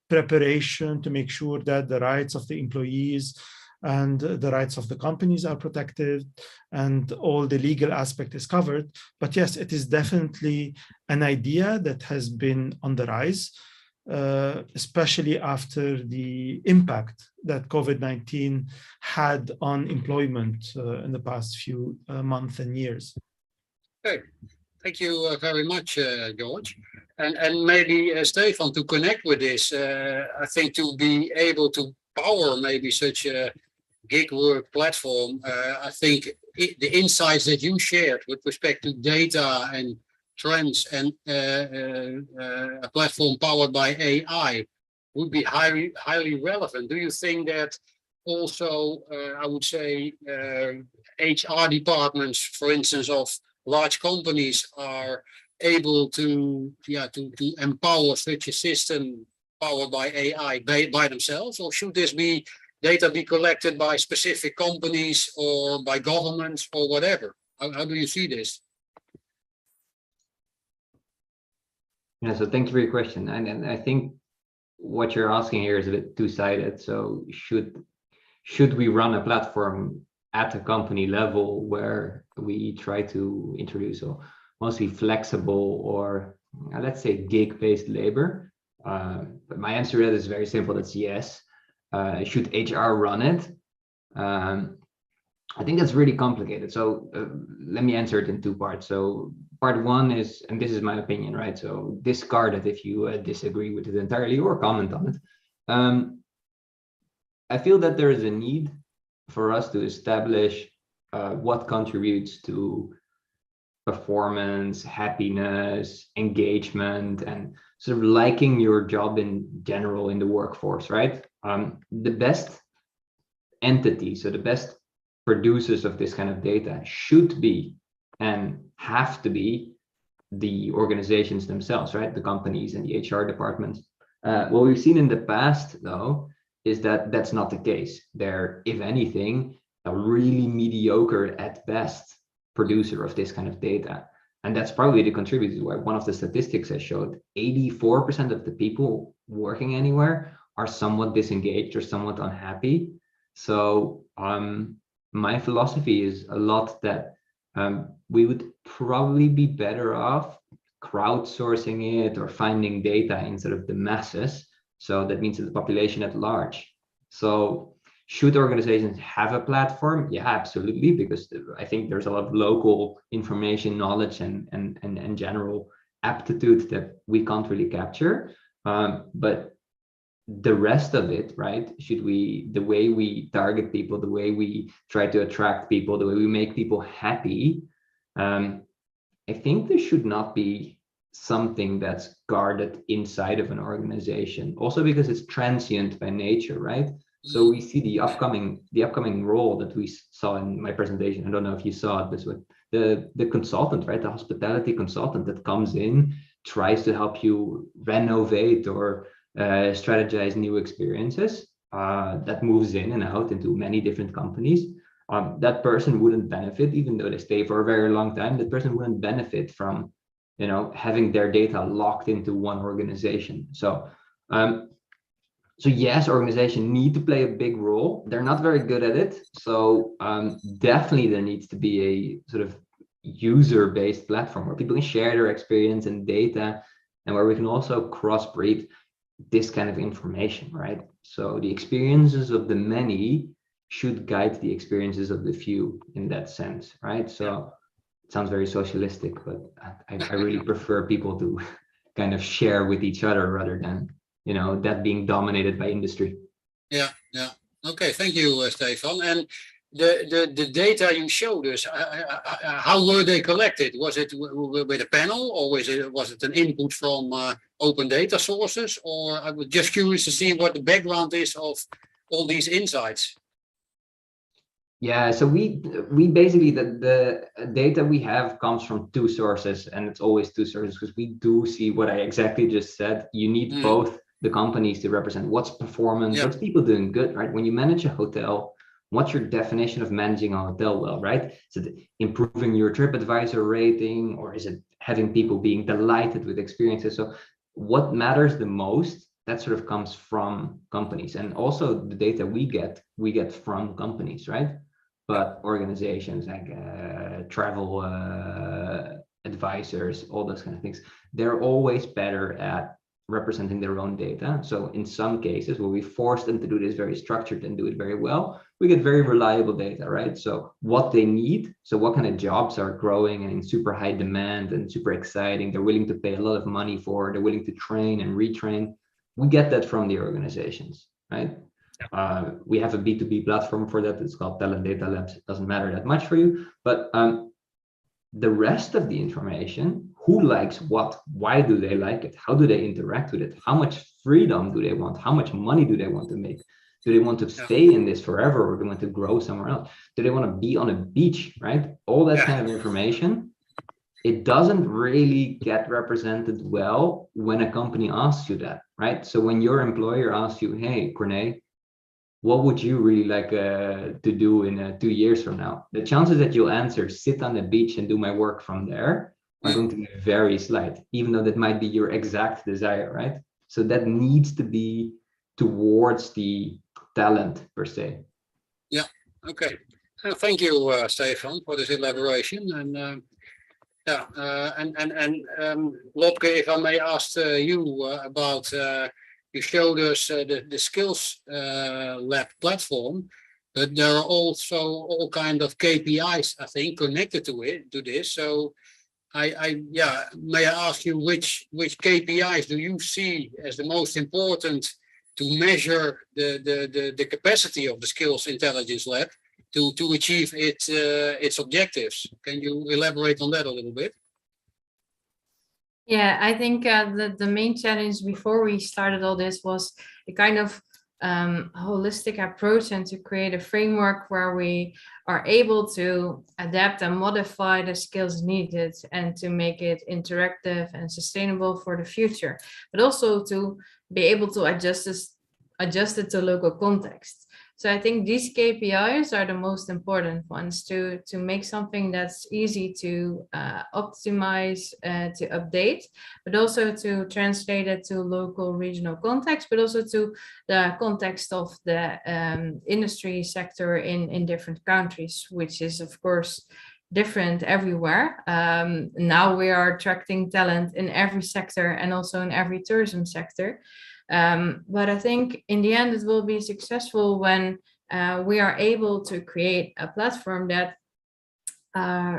preparation to make sure that the rights of the employees and the rights of the companies are protected and all the legal aspect is covered. But yes, it is definitely an idea that has been on the rise, especially after the impact that COVID-19 had on employment in the past few months and years. Okay, thank you very much, George. And maybe Stefan, to connect with this, I think to be able to power maybe such a gig work platform, I think the insights that you shared with respect to data and trends and a platform powered by AI would be highly relevant. Do you think that also, I would say, HR departments, for instance, of large companies are able to empower such a system powered by AI by themselves, or should this be data be collected by specific companies or by governments or whatever? How do you see this? Yeah, so thank you for your question. And I think what you're asking here is a bit two-sided. So should we run a platform at a company level where we try to introduce a mostly flexible or let's say gig-based labor? But my answer to that is very simple. That's yes. Should HR run it? I think that's really complicated. So let me answer it in two parts. So part one is, and this is my opinion, right? So discard it if you disagree with it entirely or comment on it. I feel that there is a need for us to establish what contributes to performance, happiness, engagement, and sort of liking your job in general in the workforce, right? The best entity, so the best producers of this kind of data should be and have to be the organizations themselves, right? The companies and the HR departments. What we've seen in the past, though, is that that's not the case. They're, if anything, a really mediocre at best producer of this kind of data. And that's probably the contributor to why one of the statistics I showed, 84% of the people working anywhere are somewhat disengaged or somewhat unhappy. So my philosophy is a lot that we would probably be better off crowdsourcing it or finding data in sort of the masses. So that means the population at large. So should organizations have a platform? Yeah, absolutely, because I think there's a lot of local information, knowledge, and general aptitude that we can't really capture. But the rest of it, right? The way we target people, the way we try to attract people, the way we make people happy, I think there should not be something that's guarded inside of an organization. Also because it's transient by nature, right? So we see the upcoming role that we saw in my presentation. I don't know if you saw it, but with the consultant, right? The hospitality consultant that comes in, tries to help you renovate or strategize new experiences, that moves in and out into many different companies. That person wouldn't benefit, even though they stay for a very long time. That person wouldn't benefit from, having their data locked into one organization. So yes, organizations need to play a big role. They're not very good at it. So definitely there needs to be a sort of user-based platform where people can share their experience and data, and where we can also crossbreed this kind of information, right? So the experiences of the many should guide the experiences of the few in that sense, right? So it sounds very socialistic, but I really prefer people to kind of share with each other rather than, that being dominated by industry. Yeah. Okay, thank you, Stefan. And the data you showed us, how were they collected? Was it with a panel, or was it an input from open data sources? Or I was just curious to see what the background is of all these insights. Yeah, so we basically, the data we have comes from two sources, and it's always two sources, because we do see what I exactly just said. You need both the companies to represent what's performance, what's people doing good, right? When you manage a hotel, what's your definition of managing a hotel well, right? Is it improving your TripAdvisor rating, or is it having people being delighted with experiences? So what matters the most, that sort of comes from companies, and also the data we get from companies, right? But organizations like travel advisors, all those kind of things, they're always better at representing their own data. So in some cases where we force them to do this very structured and do it very well, we get very reliable data, right? So what they need, so what kind of jobs are growing and in super high demand and super exciting, they're willing to pay a lot of money for, they're willing to train and retrain. We get that from the organizations, right? We have a B2B platform for that. It's called Talent Data Labs. It doesn't matter that much for you, but the rest of the information, who likes what, why do they like it, how do they interact with it, how much freedom do they want, how much money do they want to make, do they want to stay in this forever, or do they want to grow somewhere else, do they want to be on a beach, right? All that kind of information, it doesn't really get represented well when a company asks you that, right? So when your employer asks you, hey, Corné, what would you really like to do in 2 years from now? The chances that you'll answer, sit on the beach and do my work from there, are going to be very slight, even though that might be your exact desire, right? So that needs to be towards the talent per se. Yeah, okay. Thank you, Stefan, for this elaboration. And Lobke, if I may ask you about, you showed us the skills lab platform, but there are also all kind of KPIs, I think, connected to this. So may I ask you which KPIs do you see as the most important to measure the capacity of the skills intelligence lab to achieve its objectives? Can you elaborate on that a little bit? Yeah, I think the main challenge before we started all this was a kind of holistic approach, and to create a framework where we are able to adapt and modify the skills needed, and to make it interactive and sustainable for the future, but also to be able to adjust it to local context. So I think these KPIs are the most important ones to make something that's easy to optimize, to update, but also to translate it to local regional context, but also to the context of the industry sector in different countries, which is of course different everywhere. Now we are attracting talent in every sector and also in every tourism sector. But I think in the end it will be successful when we are able to create a platform that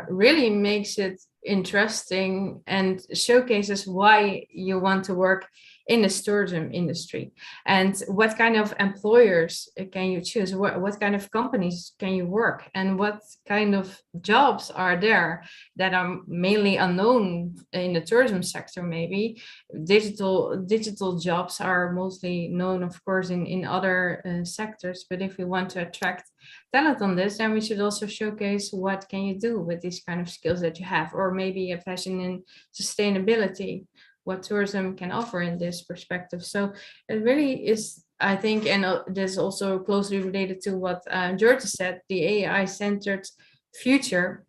really makes it interesting and showcases why you want to work in the tourism industry, and what kind of employers can you choose, what kind of companies can you work, and what kind of jobs are there that are mainly unknown in the tourism sector. Maybe digital jobs are mostly known, of course, in other sectors, but if we want to attract talent on this, then we should also showcase what can you do with these kind of skills that you have, or maybe a passion in sustainability, what tourism can offer in this perspective. So it really is, I think, and this is also closely related to what George said, the AI-centered future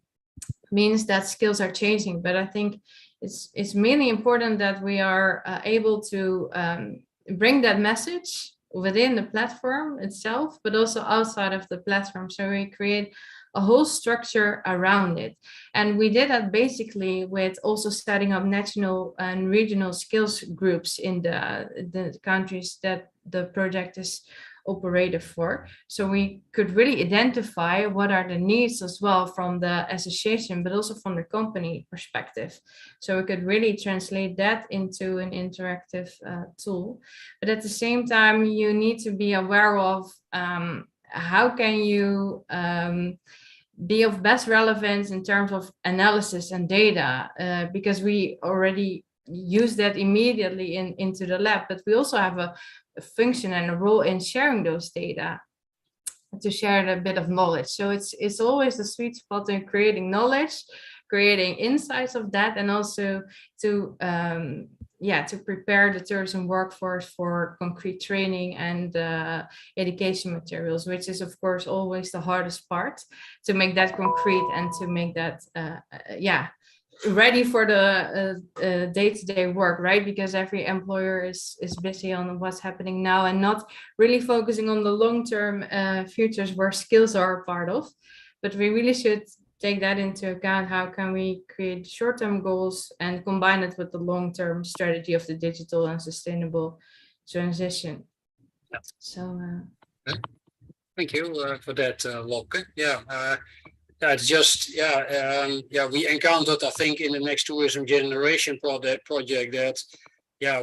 means that skills are changing, but I think it's mainly important that we are able to bring that message within the platform itself, but also outside of the platform. So we create a whole structure around it. And we did that basically with also setting up national and regional skills groups in the countries that the project is operated for. So we could really identify what are the needs as well from the association, but also from the company perspective. So we could really translate that into an interactive tool. But at the same time, you need to be aware of how can you be of best relevance in terms of analysis and data, because we already use that immediately into the lab, but we also have a function and a role in sharing those data to share a bit of knowledge. So it's always the sweet spot in creating knowledge, creating insights of that, and also to to prepare the tourism workforce for concrete training and education materials, which is of course always the hardest part, to make that concrete and to make that ready for the day-to-day work, right? Because every employer is busy on what's happening now and not really focusing on the long-term futures where skills are a part of. But we really should take that into account. How can we create short-term goals and combine it with the long-term strategy of the digital and sustainable transition? Yeah. So thank you for that, Lobke. It's just we encountered, I think, in the next tourism generation project that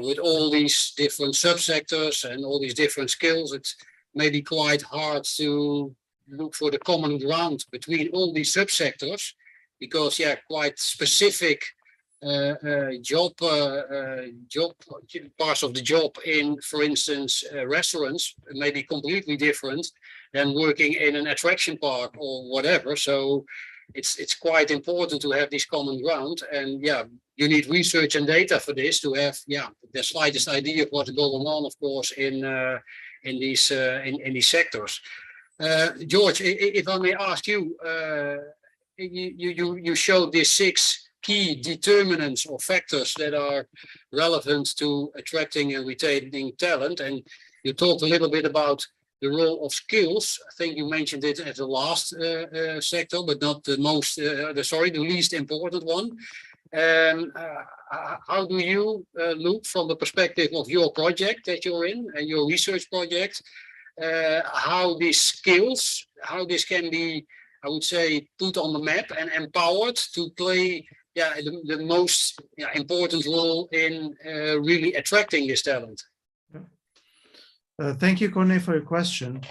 with all these different subsectors and all these different skills, it's maybe quite hard to look for the common ground between all these subsectors, because quite specific job parts of the job in, for instance, restaurants may be completely different than working in an attraction park or whatever. So it's quite important to have this common ground, and you need research and data for this to have the slightest idea of what's going on, of course, in these sectors. George, if I may ask you, you showed these 6 key determinants or factors that are relevant to attracting and retaining talent, and you talked a little bit about the role of skills. I think you mentioned it as the last sector, but not the most, the least important one. How do you look from the perspective of your project that you're in and your research project, how these skills, how this can be, I would say, put on the map and empowered to play the most important role in really attracting this talent? Thank you, Corné, for your question.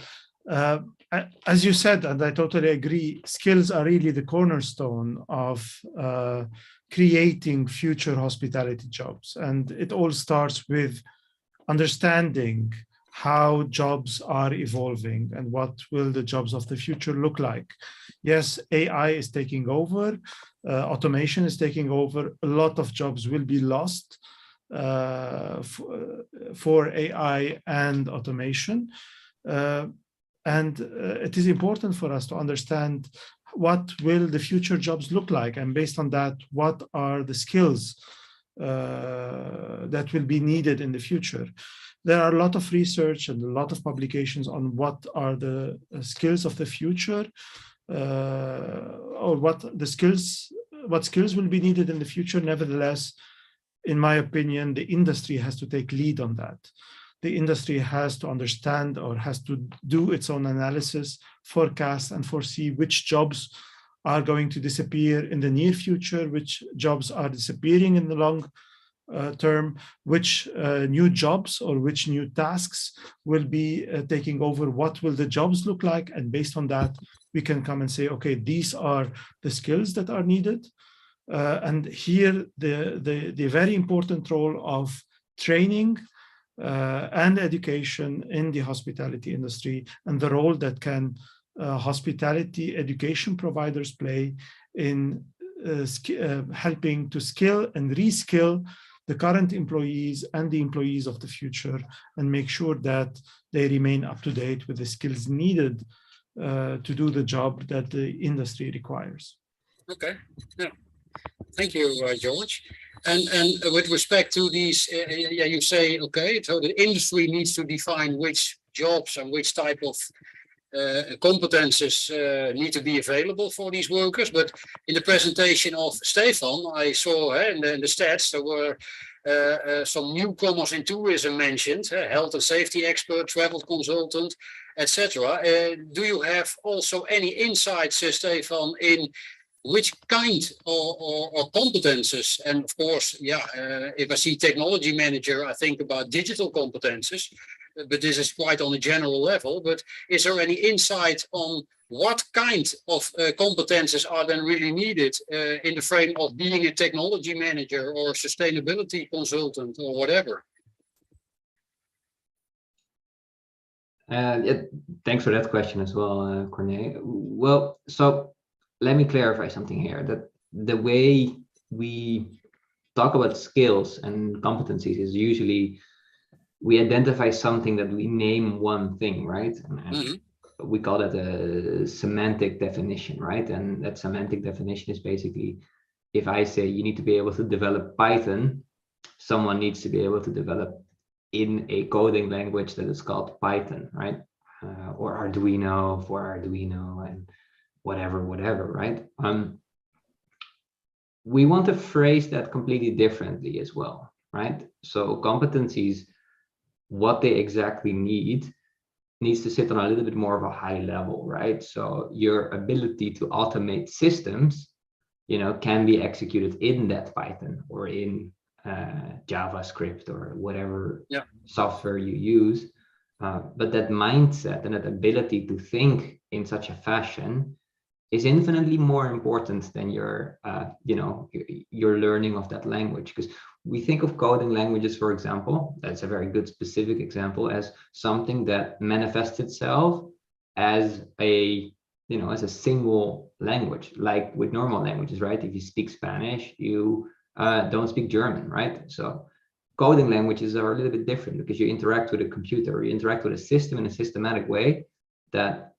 As you said, and I totally agree, skills are really the cornerstone of creating future hospitality jobs. And it all starts with understanding how jobs are evolving and what will the jobs of the future look like. Yes, AI is taking over, automation is taking over. A lot of jobs will be lost for AI and automation. And it is important for us to understand what will the future jobs look like, and based on that, what are the skills that will be needed in the future. There are a lot of research and a lot of publications on what are the skills of the future, or what skills will be needed in the future. Nevertheless, in my opinion, the industry has to take lead on that. The industry has to understand, or has to do its own analysis, forecast, and foresee which jobs are going to disappear in the near future, which jobs are disappearing in the long term, which new jobs or which new tasks will be taking over, what will the jobs look like, and based on that, we can come and say, okay, these are the skills that are needed. And here, the very important role of training and education in the hospitality industry, and the role that can hospitality education providers play in helping to skill and reskill the current employees and the employees of the future, and make sure that they remain up to date with the skills needed to do the job that the industry requires. Okay, yeah. Thank you, George. And with respect to these, you say, okay, so the industry needs to define which jobs and which type of competences need to be available for these workers. But in the presentation of Stefan, I saw in the stats there were some newcomers in tourism mentioned, health and safety expert, travel consultant, etc. Do you have also any insights, Stefan, in which kind or competences? And of course, if I see technology manager, I think about digital competences, but this is quite on a general level. But is there any insight on what kind of competences are then really needed in the frame of being a technology manager or sustainability consultant or whatever? Thanks for that question as well, Corné. Well, so let me clarify something here, that the way we talk about skills and competencies is usually we identify something that we name one thing, right? And we call that a semantic definition, right? And that semantic definition is basically, if I say you need to be able to develop Python, someone needs to be able to develop in a coding language that is called Python, right? Or Arduino for Arduino and whatever, right? We want to phrase that completely differently as well, right? So competencies, what they exactly needs to sit on a little bit more of a high level, right? So your ability to automate systems, can be executed in that Python or in JavaScript or whatever software you use. But that mindset and that ability to think in such a fashion is infinitely more important than your learning of that language. Because we think of coding languages, for example, that's a very good specific example, as something that manifests itself as a single language, like with normal languages, right? If you speak Spanish, you don't speak German, right? So coding languages are a little bit different because you interact with a computer, or you interact with a system in a systematic way that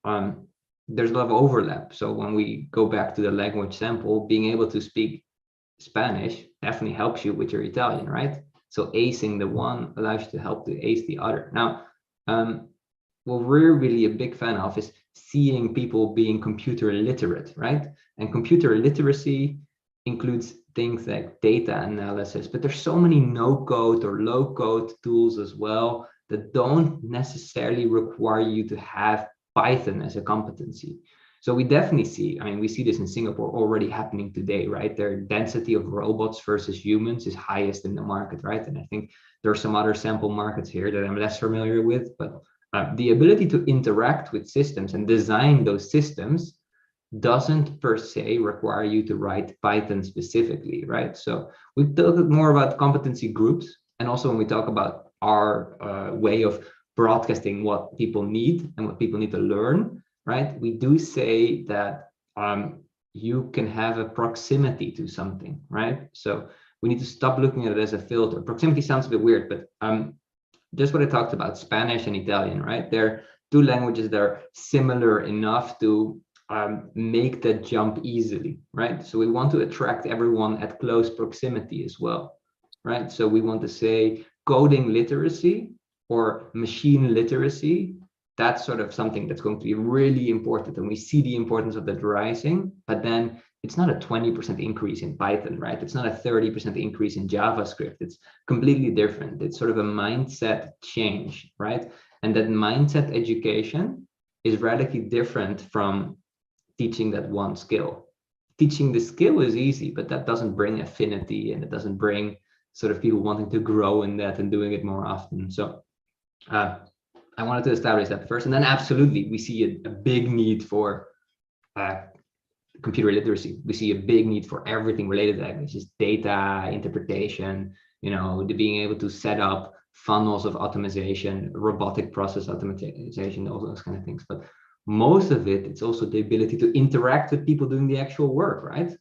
there's a lot of overlap. So when we go back to the language sample, being able to speak Spanish definitely helps you with your Italian, right? So acing the one allows you to help to ace the other. Now, what we're really a big fan of is seeing people being computer literate, right? And computer literacy includes things like data analysis, but there's so many no-code or low-code tools as well that don't necessarily require you to have Python as a competency. So we definitely see, we see this in Singapore already happening today, right? Their density of robots versus humans is highest in the market, right? And I think there are some other sample markets here that I'm less familiar with, but the ability to interact with systems and design those systems doesn't per se require you to write Python specifically, right? So we talk more about competency groups, and also when we talk about our way of broadcasting what people need and what people need to learn, right? We do say that you can have a proximity to something, right? So we need to stop looking at it as a filter. Proximity sounds a bit weird, but just what I talked about, Spanish and Italian, right? They're two languages that are similar enough to make that jump easily, right? So we want to attract everyone at close proximity as well, right? So we want to say coding literacy or machine literacy, that's sort of something that's going to be really important. And we see the importance of that rising, but then it's not a 20% increase in Python, right? It's not a 30% increase in JavaScript. It's completely different. It's sort of a mindset change, right? And that mindset education is radically different from teaching that one skill. Teaching the skill is easy, but that doesn't bring affinity, and it doesn't bring sort of people wanting to grow in that and doing it more often. So I wanted to establish that first, and then absolutely we see a big need for computer literacy. We see a big need for everything related to that, which is data interpretation, the being able to set up funnels of optimization, robotic process optimization, all those kind of things. But most of it, it's also the ability to interact with people doing the actual work, right?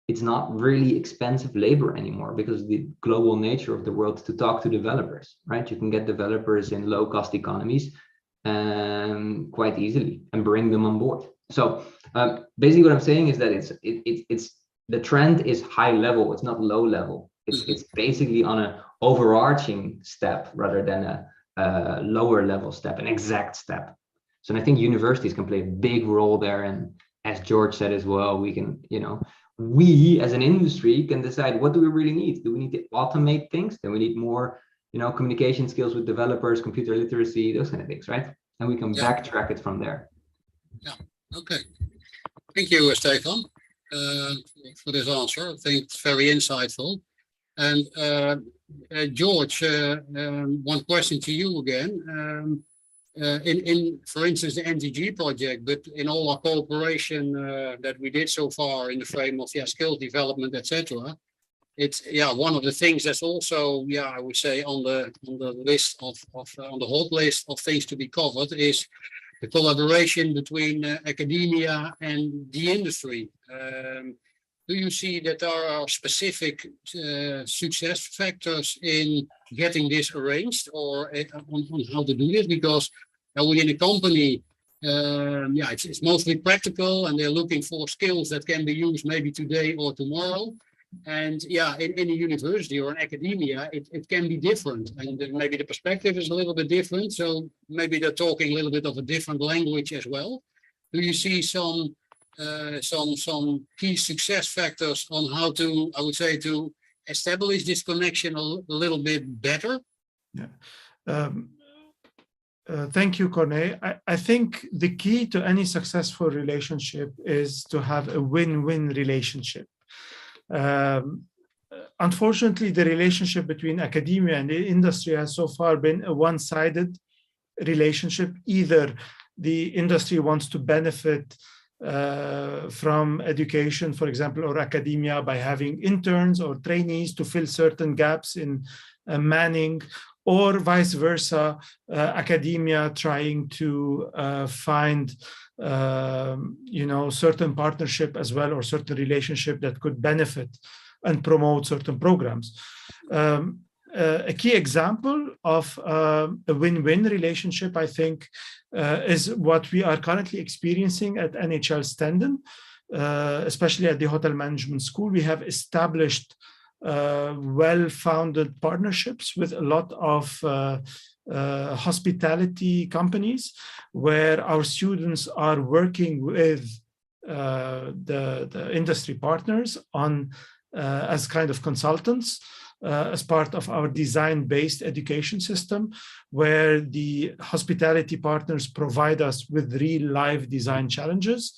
It's not really expensive labor anymore because of the global nature of the world to talk to developers, right? You can get developers in low-cost economies quite easily and bring them on board. So basically what I'm saying is that it's the trend is high level, it's not low level. It's basically on an overarching step rather than a lower level step, an exact step. So I think universities can play a big role there. And as George said as well, we can, we as an industry can decide, what do we really need? Do we need to automate things? Then we need more, communication skills with developers, computer literacy, those kind of things, right? And we can backtrack it from there. Yeah, okay. Thank you, Stefan, for this answer. I think it's very insightful. And George, one question to you again. In for instance, the NTG project, but in all our cooperation that we did so far in the frame of skill development, etc. It's one of the things that's also I would say on the list of on the hot list of things to be covered is the collaboration between academia and the industry. do you see that there are specific success factors in getting this arranged, or on how to do this? Because within a company, it's mostly practical, and they're looking for skills that can be used maybe today or tomorrow. And in a university or in academia, it can be different, and maybe the perspective is a little bit different. So maybe they're talking a little bit of a different language as well. Do you see some key success factors on how to, I would say, to establish this connection a little bit better? Yeah. Thank you, Corné. I think the key to any successful relationship is to have a win-win relationship. Unfortunately, the relationship between academia and the industry has so far been a one-sided relationship. Either the industry wants to benefit from education, for example, or academia by having interns or trainees to fill certain gaps in manning, or vice versa, academia trying to find certain partnership as well, or certain relationship that could benefit and promote certain programs. A key example of a win-win relationship, I think, is what we are currently experiencing at NHL Stenden, especially at the Hotel Management School. We have established well-founded partnerships with a lot of hospitality companies, where our students are working with the industry partners on as kind of consultants, as part of our design-based education system, where the hospitality partners provide us with real live design challenges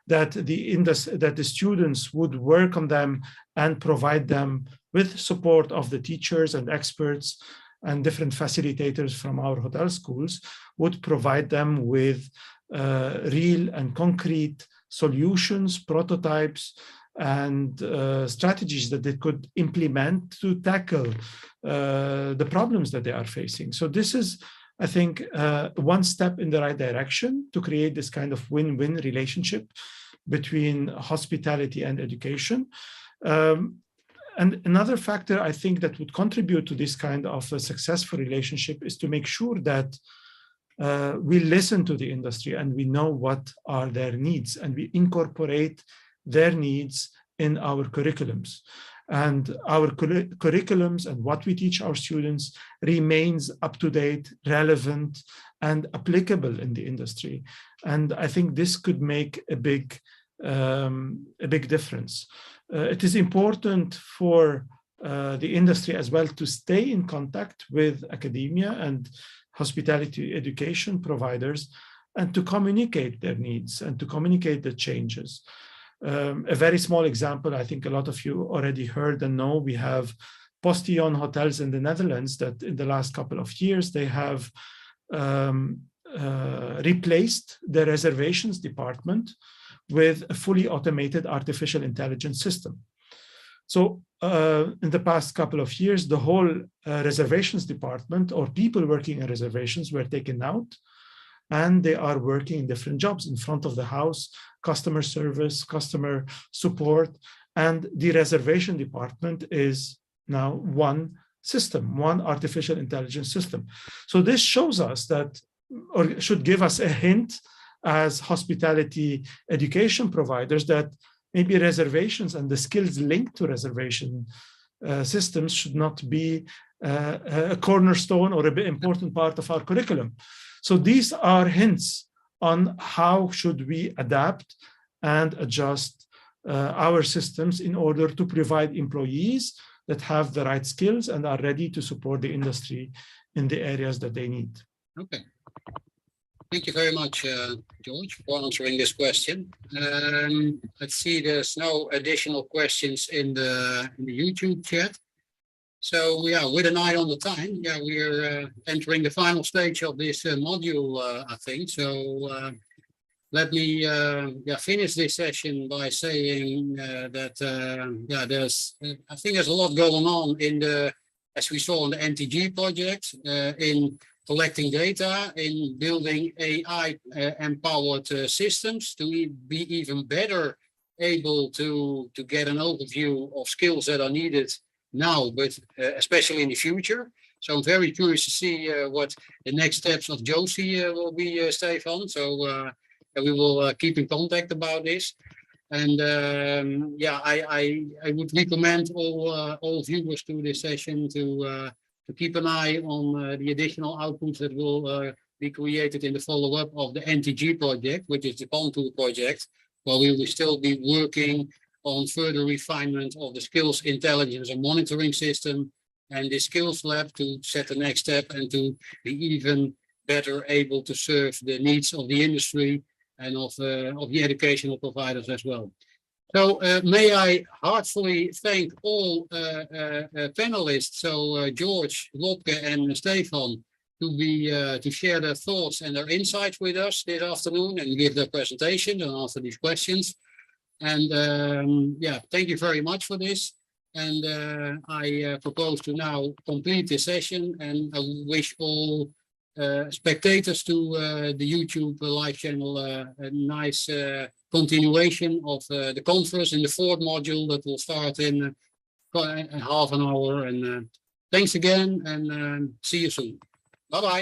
that the students would work on them and provide them with support of the teachers and experts and different facilitators from our hotel schools, would provide them with real and concrete solutions, prototypes, and strategies that they could implement to tackle the problems that they are facing. So this is, I think, one step in the right direction to create this kind of win-win relationship between hospitality and education. And another factor I think that would contribute to this kind of a successful relationship is to make sure that we listen to the industry and we know what are their needs, and we incorporate their needs in our curriculums. And our curriculums and what we teach our students remains up to date, relevant, and applicable in the industry. And I think this could make a big difference. It is important for the industry as well to stay in contact with academia and hospitality education providers, and to communicate their needs and to communicate the changes. A very small example, I think a lot of you already heard and know, we have Postillon hotels in the Netherlands that in the last couple of years, they have replaced the reservations department with a fully automated artificial intelligence system. So in the past couple of years, the whole reservations department, or people working in reservations, were taken out, and they are working in different jobs in front of the house, customer service, customer support, and the reservation department is now one system, one artificial intelligence system. So this shows us that, or should give us a hint as hospitality education providers, that maybe reservations and the skills linked to reservation systems should not be a cornerstone or an important part of our curriculum. So these are hints on how should we adapt and adjust our systems in order to provide employees that have the right skills and are ready to support the industry in the areas that they need. Okay. Thank you very much, George, for answering this question. Let's see, there's no additional questions in the YouTube chat. So with an eye on the time, we're entering the final stage of this module, I think. So let me finish this session by saying that I think there's a lot going on in as we saw in the NTG project, in collecting data, in building AI empowered systems to be even better able to get an overview of skills that are needed now, but especially in the future. So I'm very curious to see what the next steps of Josie will be, Stefan. So we will keep in contact about this. And yeah, I would recommend all viewers to this session to keep an eye on the additional outputs that will be created in the follow-up of the NTG project, which is the Contour project, where we will still be working on further refinement of the skills intelligence and monitoring system and the skills lab to set the next step and to be even better able to serve the needs of the industry and of the educational providers as well. So may I heartfully thank all panelists, so George, Lobke and Stefan, to share their thoughts and their insights with us this afternoon and give their presentations and answer these questions. And yeah, thank you very much for this. And I propose to now complete this session, and I wish all spectators to the YouTube live channel a nice continuation of the conference in the 4th module that will start in half an hour. And thanks again, and see you soon. Bye-bye.